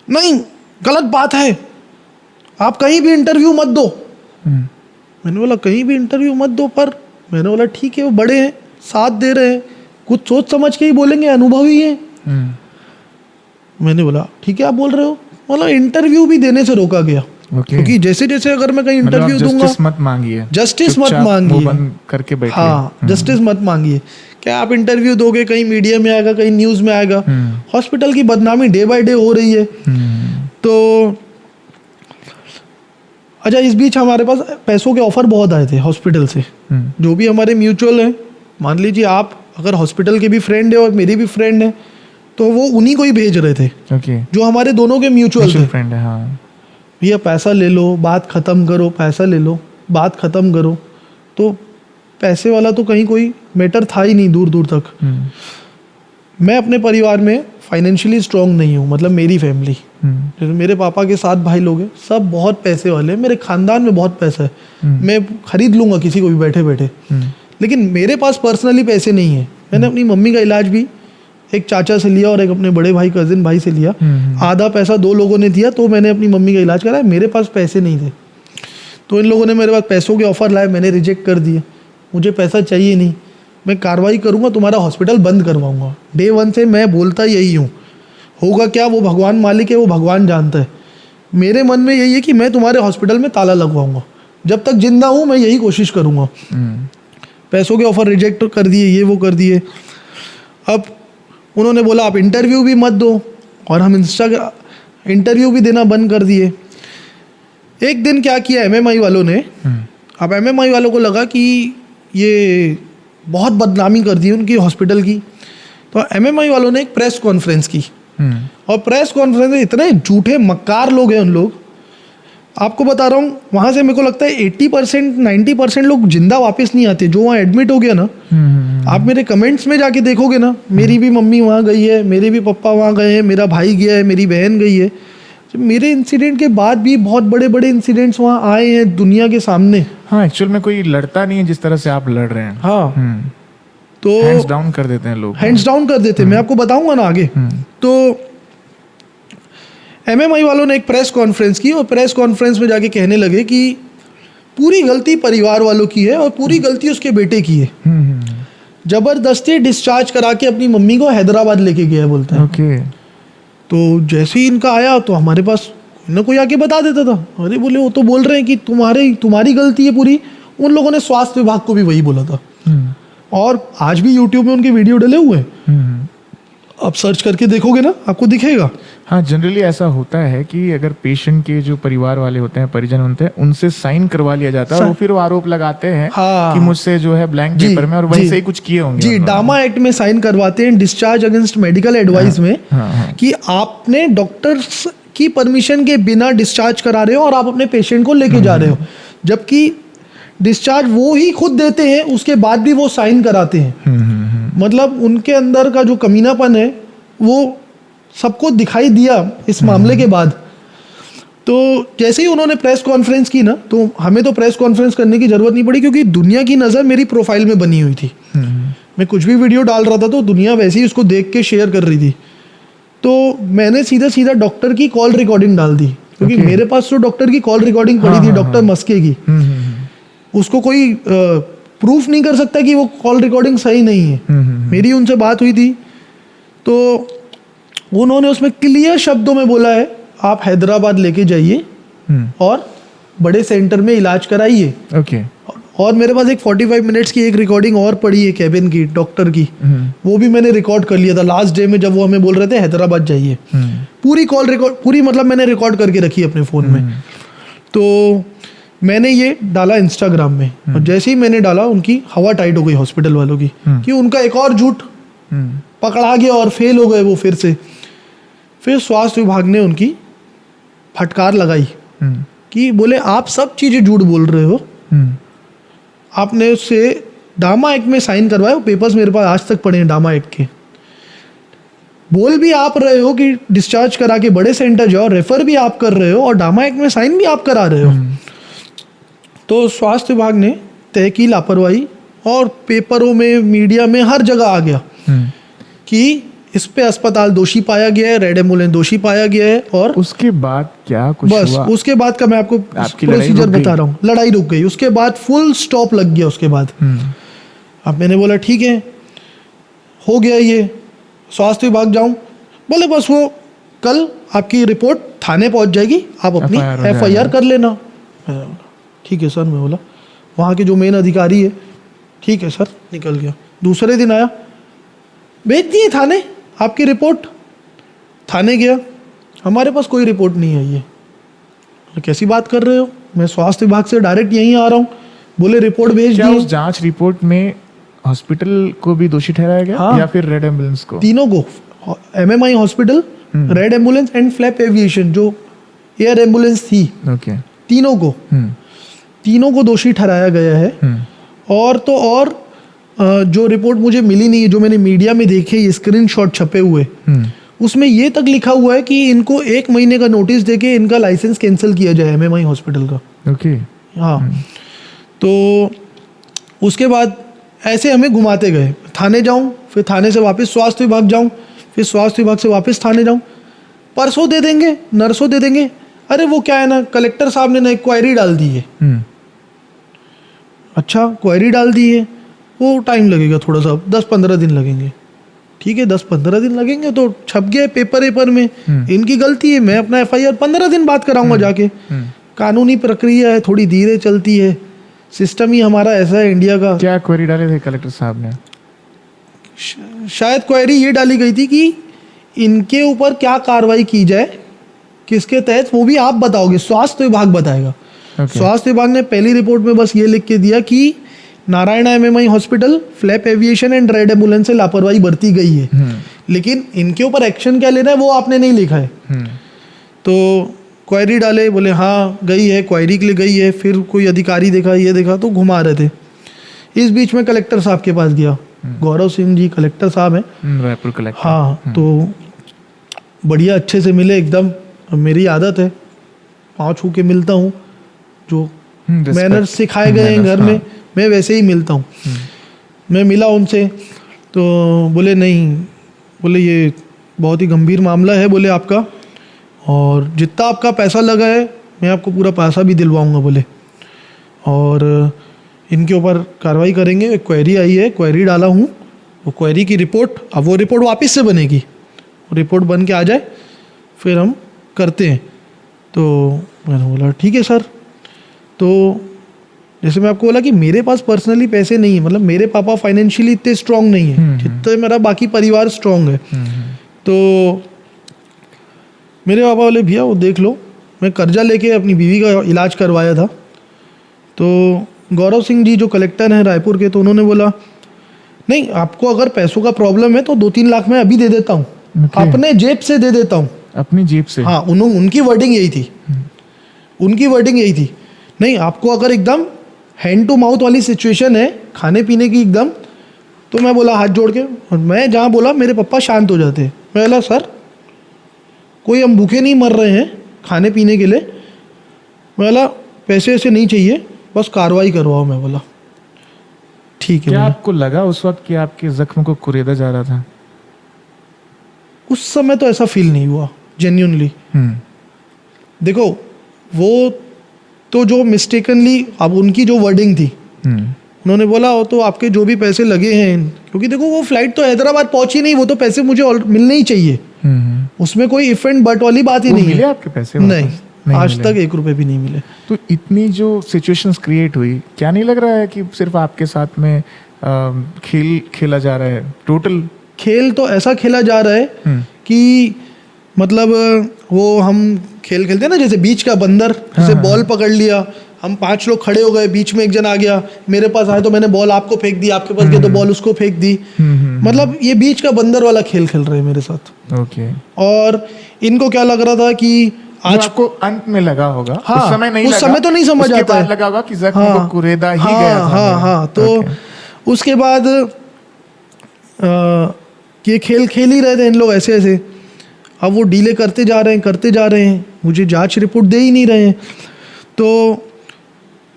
नहीं, गलत बात है, आप कहीं भी इंटरव्यू मत दो। मैंने बोला कहीं भी इंटरव्यू मत दो, पर मैंने बोला ठीक है, वो बड़े हैं, साथ दे रहे हैं, कुछ सोच समझ के ही बोलेंगे, अनुभवी हैं। मैंने बोला ठीक है आप बोल रहे हो। बोला इंटरव्यू भी देने से रोका गया। क्योंकि जैसे जैसे अगर मैं कहीं इंटरव्यू दूंगा, जस्टिस मत मांगिए, जस्टिस मत मांगिए, मुंह बंद करके बैठिए। हाँ, जस्टिस मत मांगिए। क्या आप इंटरव्यू दोगे, कहीं मीडिया में आएगा, कहीं न्यूज़ में आएगा। हॉस्पिटल की बदनामी डे बाय डे हो रही है। तो अच्छा, इस बीच हमारे पास पैसों के ऑफर बहुत आए थे हॉस्पिटल से। जो भी हमारे म्यूचुअल हैं, मान लीजिए आप अगर हॉस्पिटल के भी फ्रेंड है और मेरी भी फ्रेंड है, तो वो उन्हीं को ही भेज रहे थे। जो हमारे दोनों के म्यूचुअल थे। फ्रेंड है, हाँ। भैया पैसा ले लो, बात ख़त्म करो, पैसा ले लो, बात ख़त्म करो। तो पैसे वाला तो कहीं कोई मैटर था ही नहीं दूर दूर तक। मैं अपने परिवार में फाइनेंशियली स्ट्रांग नहीं हूँ, मतलब मेरी फैमिली, जैसे मेरे पापा के 7 भाई लोग हैं, सब बहुत पैसे वाले हैं, मेरे खानदान में बहुत पैसा है। मैं खरीद लूँगा किसी को भी बैठे बैठे, लेकिन मेरे पास पर्सनली पैसे नहीं है। मैंने अपनी मम्मी का इलाज भी एक चाचा से लिया और एक अपने बड़े भाई कजिन भाई से लिया। आधा पैसा 2 लोगों ने दिया, तो मैंने अपनी मम्मी का इलाज कराया। मेरे पास पैसे नहीं थे, तो इन लोगों ने मेरे पास पैसों के ऑफर लाए, मैंने रिजेक्ट कर दिए। मुझे पैसा चाहिए नहीं। मैं कार्रवाई करूँगा, तुम्हारा हॉस्पिटल बंद करवाऊँगा। डे 1 से मैं बोलता यही हूँ। होगा क्या, वो भगवान मालिक है, वो भगवान जानता है। मेरे मन में यही है कि मैं तुम्हारे हॉस्पिटल में ताला लगवाऊँगा। जब तक जिंदा हूँ मैं यही कोशिश करूँगा। पैसों के ऑफर रिजेक्ट कर दिए, ये वो कर दिए। अब उन्होंने बोला आप इंटरव्यू भी मत दो, और हम इंटरव्यू भी देना बंद कर दिए। एक दिन क्या किया एमएमआई वालों ने, अब एमएमआई वालों को लगा कि ये बहुत बदनामी कर दी उनकी हॉस्पिटल की, तो एमएमआई वालों ने एक प्रेस कॉन्फ्रेंस की। और प्रेस कॉन्फ्रेंस में इतने झूठे मक्कार लोग हैं उन लोग, आपको बता रहा हूँ, वहाँ से मेरे को लगता है 80% 90% लोग जिंदा वापस नहीं आते जो वहाँ एडमिट हो गया ना। आप मेरे कमेंट्स में जाके देखोगे ना, मेरी भी मम्मी वहाँ गई है, मेरे भी पापा वहाँ गए हैं, मेरा भाई गया है, मेरी बहन गई है। मेरे इंसिडेंट के बाद भी बहुत बड़े बड़े इंसिडेंट्स वहाँ आए हैं दुनिया के सामने। हाँ, एक्चुअल में कोई लड़ता नहीं है जिस तरह से आप लड़ रहे हैं। हाँ, तो हैंड्स डाउन कर देते हैं लोग, हैंड्स डाउन कर देते हैं। मैं आपको बताऊंगा ना आगे। तो एमएमआई वालों ने एक प्रेस कॉन्फ्रेंस की, और प्रेस कॉन्फ्रेंस में जाके कहने लगे कि पूरी गलती परिवार वालों की है और पूरी गलती उसके बेटे की है। जबरदस्ती डिस्चार्ज करा के अपनी मम्मी को हैदराबाद लेके गया बोलते हैं। ओके। तो जैसे ही इनका आया तो हमारे पास कोई ना कोई आके बता देता था। अरे बोले वो तो बोल रहे हैं कि तुम्हारी गलती है पूरी। उन लोगों ने स्वास्थ्य विभाग को भी वही बोला था, और आज भी यूट्यूब में उनके वीडियो डले हुए हैं। आप सर्च करके देखोगे ना, आपको दिखेगा। हाँ, जनरली ऐसा होता है कि अगर पेशेंट के जो परिवार वाले होते हैं, परिजन होते हैं, उनसे साइन करवा लिया जाता है, और फिर वो आरोप लगाते हैं हाँ, कि मुझसे जो है ब्लैंक पेपर में, और वैसे ही कुछ किए होंगे जी। डामा एक्ट में साइन करवाते हैं डिस्चार्ज अगेंस्ट मेडिकल एडवाइस में, कि आपने डॉक्टर्स की परमिशन के बिना डिस्चार्ज करा रहे हो और आप अपने पेशेंट को लेके जा रहे हो, जबकि डिस्चार्ज वो ही खुद देते हैं, उसके बाद भी वो साइन कराते हैं। मतलब उनके अंदर का जो कमीनापन है वो सबको दिखाई दिया इस मामले के बाद। तो जैसे ही उन्होंने प्रेस कॉन्फ्रेंस की ना, तो हमें तो प्रेस कॉन्फ्रेंस करने की जरूरत नहीं पड़ी, क्योंकि दुनिया की नज़र मेरी प्रोफाइल में बनी हुई थी। मैं कुछ भी वीडियो डाल रहा था तो दुनिया वैसे ही उसको देख के शेयर कर रही थी। तो मैंने सीधा डॉक्टर की कॉल रिकॉर्डिंग डाल दी, क्योंकि मेरे पास तो डॉक्टर की कॉल रिकॉर्डिंग पड़ी थी, डॉक्टर मस्के की। उसको कोई प्रूफ नहीं कर सकता कि वो कॉल रिकॉर्डिंग सही नहीं है। मेरी उनसे बात हुई थी, तो उन्होंने उसमें क्लियर शब्दों में बोला है आप हैदराबाद लेके जाइए और बड़े सेंटर में इलाज कराइए। ओके। और मेरे पास एक 45 मिनट्स की एक रिकॉर्डिंग और पड़ी है कैबिन की, डॉक्टर की। वो भी मैंने रिकॉर्ड कर लिया था लास्ट डे में, जब वो हमें बोल रहे थे हैदराबाद जाइए। पूरी कॉल रिकॉर्ड, पूरी मतलब मैंने रिकॉर्ड करके रखी अपने फ़ोन में। तो मैंने ये डाला इंस्टाग्राम में, और जैसे ही मैंने डाला उनकी हवा टाइट हो गई हॉस्पिटल वालों की, कि उनका एक और झूठ पकड़ा गया और फेल हो गए वो फिर से। फिर स्वास्थ्य विभाग ने उनकी फटकार लगाई कि बोले आप सब चीज़ें झूठ बोल रहे हो, आपने उससे डामा एक्ट में साइन करवाए, वो पेपर्स मेरे पास आज तक पड़े हैं डामा एक्ट के। बोल भी आप रहे हो कि डिस्चार्ज करा के बड़े सेंटर जाओ, रेफर भी आप कर रहे हो, और डामा एक्ट में साइन भी आप करा रहे हो। तो स्वास्थ्य विभाग ने तय की लापरवाही, और पेपरों में, मीडिया में, हर जगह आ गया कि इस पे अस्पताल दोषी पाया गया है, रेड एम्बुलेंस दोषी पाया गया है। और उसके बाद क्या कुछ बस हुआ? उसके बाद का मैं आपको प्रोसीजर बता रहा हूँ। लड़ाई रुक गई, उसके बाद फुल स्टॉप लग गया उसके बाद। अब मैंने बोला ठीक है, हो गया ये, स्वास्थ्य विभाग जाऊं? बोले बस वो कल आपकी रिपोर्ट थाने पहुंच जाएगी, आप अपनी FIR कर लेना। ठीक है सर, मैं बोला वहाँ के जो मेन अधिकारी है, ठीक है सर, निकल गया। दूसरे दिन आया, भेज दिए थाने आपकी रिपोर्ट। थाने गया, हमारे पास कोई रिपोर्ट नहीं आई है। कैसी बात कर रहे हो, मैं स्वास्थ्य विभाग से डायरेक्ट यहीं आ रहा हूँ। बोले रिपोर्ट भेज दी। उस जांच रिपोर्ट में हॉस्पिटल को भी दोषी ठहराया गया? हाँ, या फिर रेड एम्बुलेंस को? तीनों को, MMI hospital, red ambulance and flap aviation जो एयर एम्बुलेंस थी, ओके, तीनों को दोषी ठहराया गया है। और तो और जो रिपोर्ट मुझे मिली नहीं है, जो मैंने मीडिया में देखे, ये स्क्रीनशॉट छपे हुए, उसमें ये तक लिखा हुआ है कि इनको 1 महीने का नोटिस देके इनका लाइसेंस कैंसिल किया जाए MMI हॉस्पिटल का। ओके। हाँ, तो उसके बाद ऐसे हमें घुमाते गए, थाने जाऊं, फिर थाने से वापस स्वास्थ्य विभाग जाऊं, फिर स्वास्थ्य विभाग से वापस थाने जाऊं। परसों दे देंगे, नर्सों दे देंगे। अरे वो क्या है ना, कलेक्टर साहब ने ना एक क्वेरी डाल दी है। अच्छा, क्वेरी डाल दी है, वो टाइम लगेगा थोड़ा सा, 10-15 दिन लगेंगे। ठीक है, 10-15 दिन लगेंगे तो छप गए पेपर वेपर में, इनकी गलती है, मैं अपना FIR 15 दिन बाद कराऊंगा जाके। कानूनी प्रक्रिया है, थोड़ी धीरे चलती है, सिस्टम ही हमारा ऐसा है इंडिया का। क्या क्वेरी डाले थे कलेक्टर साहब ने? शायद क्वेरी ये डाली गई थी कि इनके ऊपर क्या कार्रवाई की जाए, किसके तहत, वो भी आप बताओगे, स्वास्थ्य विभाग बताएगा। स्वास्थ्य विभाग ने पहली रिपोर्ट में बस ये लिख के दिया कि Narayana MMI hospital, flap aviation and red ambulance से लापरवाही बरती गई है, लेकिन इनके ऊपर एक्शन क्या लेना है वो आपने नहीं लिखा है। तो क्वेरी डाले, बोले हाँ गई है, क्वेरी के लिए गई है, फिर कोई अधिकारी देखा, ये देखा, तो घुमा रहे थे। इस बीच में कलेक्टर साहब के पास गया, गौरव सिंह जी कलेक्टर साहब हैं, रायपुर कलेक्टर। हाँ, तो बढ़िया अच्छे से मिले एकदम। मेरी आदत है पाँव छू के मिलता हूँ, जो मैनर्स सिखाए गए हैं घर में, मैं वैसे ही मिलता हूँ। मैं मिला उनसे तो बोले नहीं, बोले ये बहुत ही गंभीर मामला है बोले आपका, और जितना आपका पैसा लगा है मैं आपको पूरा पैसा भी दिलवाऊंगा बोले, और इनके ऊपर कार्रवाई करेंगे। एक क्वेरी आई है, क्वेरी डाला हूँ, वो क्वेरी की रिपोर्ट, अब वो रिपोर्ट वापस से बनेगी, रिपोर्ट बन के आ जाए फिर हम करते हैं। तो मैंने बोला ठीक है सर। तो जैसे मैं आपको बोला कि मेरे पास पर्सनली पैसे नहीं है, मतलब मेरे पापा फाइनेंशियली इतने स्ट्रांग नहीं है जितने मेरा बाकी परिवार स्ट्रांग है। तो मेरे पापा बोले भैया वो देख लो, मैं कर्जा लेके अपनी बीवी का इलाज करवाया था। तो गौरव सिंह जी जो कलेक्टर हैं रायपुर के, तो उन्होंने बोला नहीं आपको अगर पैसों का प्रॉब्लम है तो 2-3 लाख मैं अभी दे देता हूँ, अपने जेब से दे देता हूँ। अपनी जेब से? हाँ, उनकी वर्डिंग यही थी, उनकी वर्डिंग यही थी, नहीं आपको अगर एकदम हैंड टू माउथ वाली सिचुएशन है खाने पीने की एकदम, तो मैं बोला हाथ जोड़ के, और मैं जहाँ बोला मेरे पापा शांत हो जाते। मैं बोला सर कोई हम भूखे नहीं मर रहे हैं खाने पीने के लिए, मैं बोला पैसे ऐसे नहीं चाहिए, बस कार्रवाई करवाओ। मैं बोला ठीक है। क्या आपको लगा उस वक्त कि आपके जख्म को कुरेदा जा रहा था? उस समय तो ऐसा फील नहीं हुआ जेन्युइनली। देखो वो तो जो मिस्टेकनली, अब उनकी जो वर्डिंग थी, उन्होंने बोला हो तो आपके जो भी पैसे लगे हैं, क्योंकि देखो वो फ्लाइट तो हैदराबाद पहुंची नहीं, वो तो पैसे मुझे मिलने ही चाहिए, उसमें कोई इफ एंड बट वाली बात ही नहीं है। मिले आपके पैसे? नहीं आज तक 1 रुपए भी नहीं मिले। तो इतनी जो सिचुएशंस क्रिएट हुई, क्या नहीं लग रहा है कि सिर्फ आपके साथ में खेल खेला जा रहा है? टोटल खेल तो ऐसा खेला जा रहा है कि मतलब वो हम खेल खेलते हैं ना, जैसे बीच का बंदर, जैसे बॉल पकड़ लिया, हम 5 लोग खड़े हो गए, बीच में एक जन आ गया, मेरे पास आए तो मैंने बॉल आपको फेंक दी, आपके पास गया तो बॉल उसको फेंक दी, मतलब ये बीच का बंदर वाला खेल खेल रहे हैं मेरे साथ। ओके। और इनको क्या लग रहा था कि आज को अंत में लगा होगा। हाँ, उस समय नहीं उस लगा, समय तो नहीं समझ आता है, लगा होगा कि जख्म को कुरेदा ही गया था। हाँ, तो उसके बाद ये खेल खेल ही रहे थे इन लोग ऐसे ऐसे। अब वो डीले करते जा रहे हैं, मुझे जांच रिपोर्ट दे ही नहीं रहे हैं। तो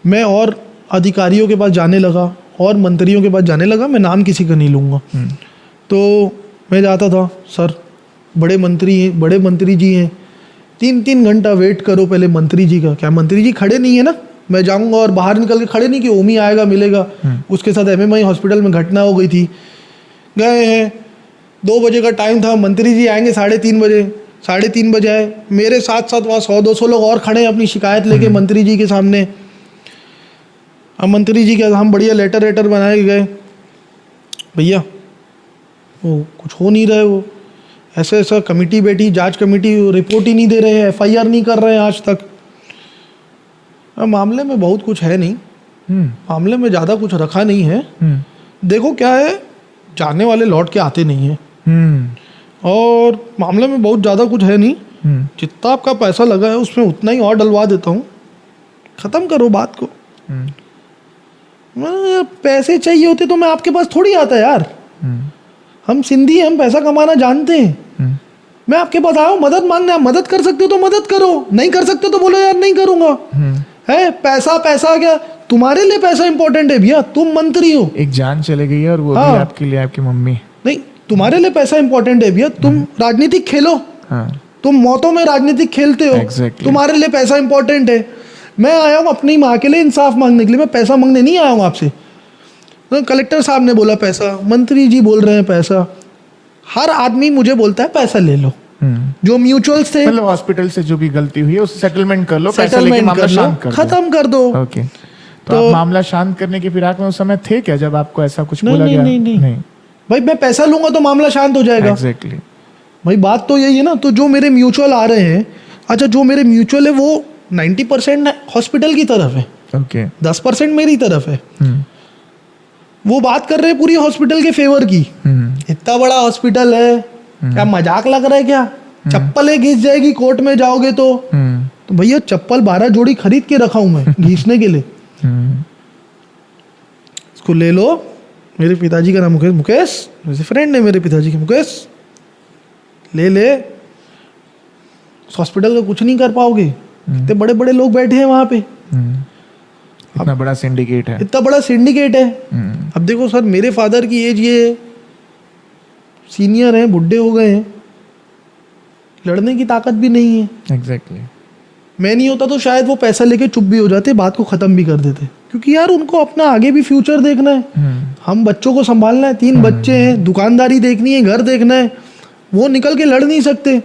मैं और अधिकारियों के पास जाने लगा और मंत्रियों के पास जाने लगा, मैं नाम किसी का नहीं लूँगा। तो मैं जाता था, सर बड़े मंत्री जी हैं, 3-3 घंटा वेट करो पहले मंत्री जी का। क्या मंत्री जी खड़े नहीं है ना, मैं जाऊँगा और बाहर निकल के खड़े नहीं कि ओमी आएगा मिलेगा। उसके साथ MMI हॉस्पिटल में घटना हो गई थी, गए हैं, 2 बजे का टाइम था, मंत्री जी आएंगे 3:30 बजे, 3:30 बजे आए, मेरे साथ साथ वहाँ 100-200 लोग और खड़े हैं अपनी शिकायत लेके मंत्री जी के सामने। अब मंत्री जी के हम बढ़िया लेटर बनाए गए, भैया वो कुछ हो नहीं रहा है, वो ऐसा कमेटी बैठी, जांच कमेटी, रिपोर्ट ही नहीं दे रहे हैं, FIR नहीं कर रहे हैं आज तक। मामले में बहुत कुछ है नहीं, मामले में ज़्यादा कुछ रखा नहीं है। देखो क्या है, जाने वाले लौट के आते नहीं हैं, और मामले में बहुत ज़्यादा कुछ है नहीं, जितना आपका पैसा लगा है उसमें उतना ही और डलवा देता हूँ, ख़त्म करो बात को। पैसे चाहिए होते तो मैं आपके पास थोड़ी आता यार, हम सिंधी हैं, हम पैसा कमाना जानते हैं। मैं आपके पास आया हूँ मदद मांगने, आप मदद कर सकते हो तो मदद करो, नहीं कर सकते तो बोलो यार नहीं करूँगा। है पैसा क्या, तुम्हारे लिए पैसा इंपॉर्टेंट है भैया, तुम मंत्री हो। एक जान चले गई है और वो भी आपके लिए आपकी मम्मी। नहीं, तुम्हारे लिए पैसा इंपॉर्टेंट है भैया, तुम राजनीतिक खेलो, तुम मौतों में राजनीतिक खेलते हो, तुम्हारे लिए पैसा इंपॉर्टेंट है। मैं आया हूँ अपनी माँ के लिए इंसाफ मांगने के लिए, मैं पैसा मांगने नहीं आया हूँ आपसे। तो कलेक्टर साहब ने बोला पैसा, मंत्री जी बोल रहे हैं पैसा, हर आदमी मुझे बोलता है पैसा ले लो। जो म्यूचुअल्स थे, मतलब हॉस्पिटल से जो भी गलती हुई है उस सेटलमेंट कर लो, पैसा लेके सेटलमेंट मामला कर लो, शांत कर दो। खत्म कर दो। ओके, तो आप मामला शांत करने की फिराक में उस समय थे क्या जब आपको ऐसा कुछ बोला गया? नहीं भाई, मैं पैसा लूंगा तो मामला शांत हो जाएगा। एग्जैक्टली। भाई बात तो यही है ना। तो जो मेरे म्यूचुअल आ रहे हैं, अच्छा जो मेरे म्यूचुअल है वो 90% हॉस्पिटल की तरफ है, ओके, 10% मेरी तरफ है। वो बात कर रहे हैं पूरी हॉस्पिटल के फेवर की। इतना बड़ा हॉस्पिटल है, क्या मजाक लग रहा है क्या? चप्पलें घिस जाएगी कोर्ट में जाओगे तो भैया चप्पल 12 जोड़ी खरीद के रखा हूं मैं घिसने के लिए। इसको ले लो। मेरे पिताजी का नाम मुकेश, मुकेश मेरे फ्रेंड है मेरे पिताजी के, मुकेश ले ले। हॉस्पिटल का कुछ नहीं कर पाओगे, इतने बड़े बड़े लोग बैठे हैं वहां पे, इतना बड़ा सिंडिकेट है, इतना बड़ा सिंडिकेट है। अब देखो सर, मेरे फादर की एज ये सीनियर हैं, बुढ़े हो गए हैं, लड़ने की ताकत भी नहीं है। एग्जैक्टली। मैं नहीं होता तो शायद वो पैसा लेके चुप भी हो जाते, बात को ख़त्म भी कर देते, क्योंकि यार उनको अपना आगे भी फ्यूचर देखना है। हम बच्चों को संभालना है, 3 बच्चे हैं, दुकानदारी देखनी है, घर देखना है, वो निकल के लड़ नहीं सकते।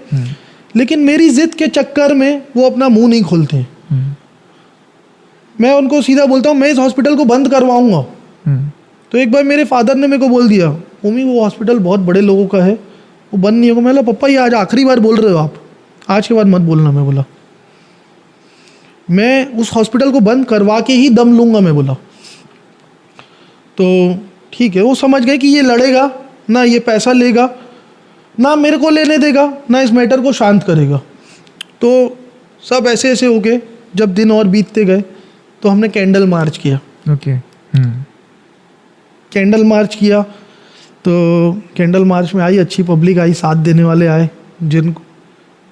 लेकिन मेरी जिद के चक्कर में वो अपना मुंह नहीं खोलते। मैं उनको सीधा बोलता हूँ मैं इस हॉस्पिटल को बंद करवाऊंगा। तो एक बार मेरे फादर ने मेरे को बोल दिया, मम्मी वो हॉस्पिटल बहुत बड़े लोगों का है, वो बंद नहीं होगा। मैं बोला पप्पा ये आज आखिरी बार बोल रहे हो आप, आज के बाद मत बोलना। मैं बोला मैं उस हॉस्पिटल को बंद करवा के ही दम लूँगा। मैं बोला तो ठीक है। वो समझ गए कि ये लड़ेगा ना, ये पैसा लेगा ना, मेरे को लेने देगा ना, इस मैटर को शांत करेगा। तो सब ऐसे ऐसे हो गए। जब दिन और बीतते गए तो हमने कैंडल मार्च किया। ओके। कैंडल मार्च किया तो कैंडल मार्च में आई अच्छी पब्लिक आई, साथ देने वाले आए जिनको।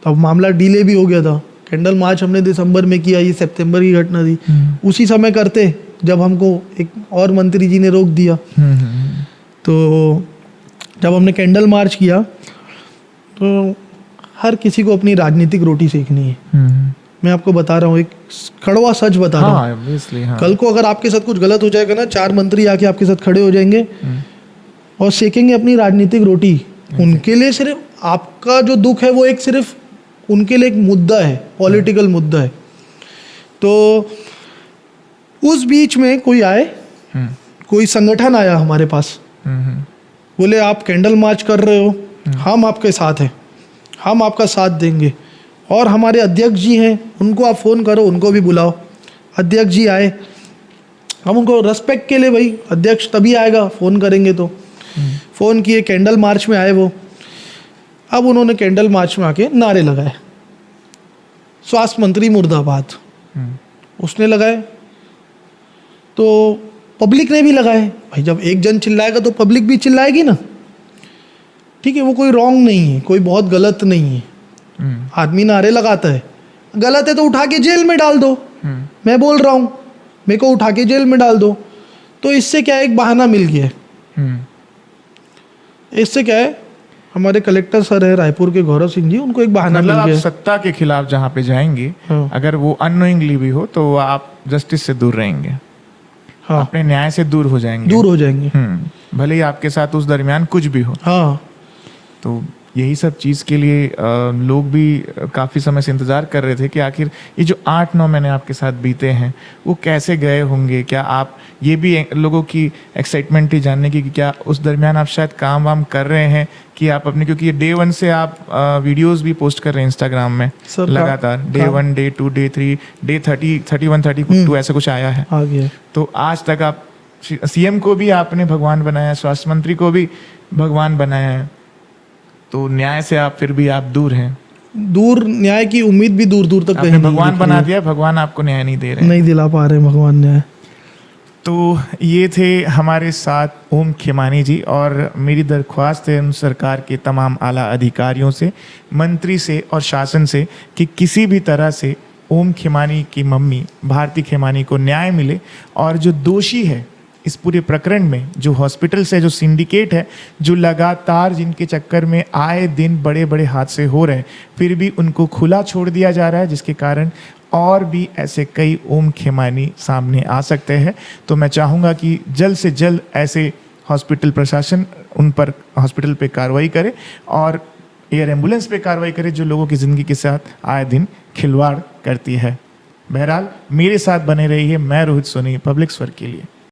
तब मामला डिले भी हो गया था। कैंडल मार्च हमने दिसंबर में किया, ये सितंबर की घटना थी। उसी समय करते जब हमको एक और मंत्री जी ने रोक दिया। तो जब हमने कैंडल मार्च किया तो हर किसी को अपनी राजनीतिक रोटी सेकनी है। मैं आपको बता रहा हूँ, एक कड़वा सच बता रहा हूँ। हाँ। कल को अगर आपके साथ कुछ गलत हो जाएगा ना, 4 मंत्री आके आपके साथ खड़े हो जाएंगे और सेकेंगे अपनी राजनीतिक रोटी। उनके लिए सिर्फ आपका जो दुख है वो एक सिर्फ उनके लिए एक मुद्दा है, पॉलिटिकल मुद्दा है। तो उस बीच में कोई आए, कोई संगठन आया हमारे पास, बोले आप कैंडल मार्च कर रहे हो, हम आपके साथ हैं, हम आपका साथ देंगे। और हमारे अध्यक्ष जी हैं, उनको आप फ़ोन करो, उनको भी बुलाओ। अध्यक्ष जी आए, हम उनको रेस्पेक्ट के लिए, भाई अध्यक्ष तभी आएगा फ़ोन करेंगे तो। फ़ोन किए, कैंडल मार्च में आए वो। अब उन्होंने कैंडल मार्च में आके नारे लगाए, स्वास्थ्य मंत्री मुर्दाबाद, उसने लगाए तो पब्लिक ने भी लगाए। भाई जब एक जन चिल्लाएगा तो पब्लिक भी चिल्लाएगी ना। ठीक है, वो कोई रॉन्ग नहीं है, कोई बहुत गलत नहीं है। आदमी नारे लगाता है, गलत है तो उठा के जेल में डाल दो। मैं बोल रहा हूँ, मेरे को उठा के जेल में डाल दो। तो इससे क्या है, एक बहाना मिल गया है। इससे क्या है, हमारे कलेक्टर सर है रायपुर के, गौरव सिंह जी, उनको एक बहाना मिल मतलब गया आप सत्ता के खिलाफ जहाँ पे जाएंगे, हाँ। अगर वो अननोइंगली भी हो तो आप जस्टिस से दूर रहेंगे। हाँ, अपने न्याय से दूर हो जाएंगे। दूर हो जाएंगे। भले ही आपके साथ उस दरमियान कुछ भी हो। हाँ, तो यही सब चीज़ के लिए लोग भी काफ़ी समय से इंतज़ार कर रहे थे कि आखिर ये जो 8-9 महीने आपके साथ बीते हैं वो कैसे गए होंगे। क्या आप ये भी लोगों की एक्साइटमेंट थी जानने की कि क्या उस दरमियान आप शायद काम वाम कर रहे हैं कि आप अपने, क्योंकि ये डे 1 से आप वीडियोस भी पोस्ट कर रहे हैं इंस्टाग्राम में सर, लगातार। डे 1, डे 2, डे 3, डे 30, 31, 32 ऐसा कुछ आया है। आ गया। तो आज तक आप सीएम को भी आपने भगवान बनाया, स्वास्थ्य मंत्री को भी भगवान बनाया है, तो न्याय से आप फिर भी आप दूर हैं। दूर, न्याय की उम्मीद भी दूर दूर तक आपने कहीं नहीं भगवान दिख बना रही है। दिया, भगवान आपको न्याय नहीं दे रहे हैं। नहीं दिला पा रहे भगवान न्याय। तो ये थे हमारे साथ ओम खेमानी जी, और मेरी दरख्वास्त है उन सरकार के तमाम आला अधिकारियों से, मंत्री से और शासन से कि किसी भी तरह से ओम खेमानी की मम्मी भारती खेमानी को न्याय मिले, और जो दोषी है इस पूरे प्रकरण में, जो हॉस्पिटल से जो सिंडिकेट है, जो लगातार जिनके चक्कर में आए दिन बड़े बड़े हादसे हो रहे हैं, फिर भी उनको खुला छोड़ दिया जा रहा है, जिसके कारण और भी ऐसे कई ओम खेमानी सामने आ सकते हैं। तो मैं चाहूँगा कि जल्द से जल्द ऐसे हॉस्पिटल प्रशासन उन पर हॉस्पिटल पे कार्रवाई करे और एयर एम्बुलेंस पे कार्रवाई करे जो लोगों की ज़िंदगी के साथ आए दिन खिलवाड़ करती है। बहरहाल मेरे साथ बने रहिए, मैं रोहित सोनी, पब्लिक स्वर के लिए।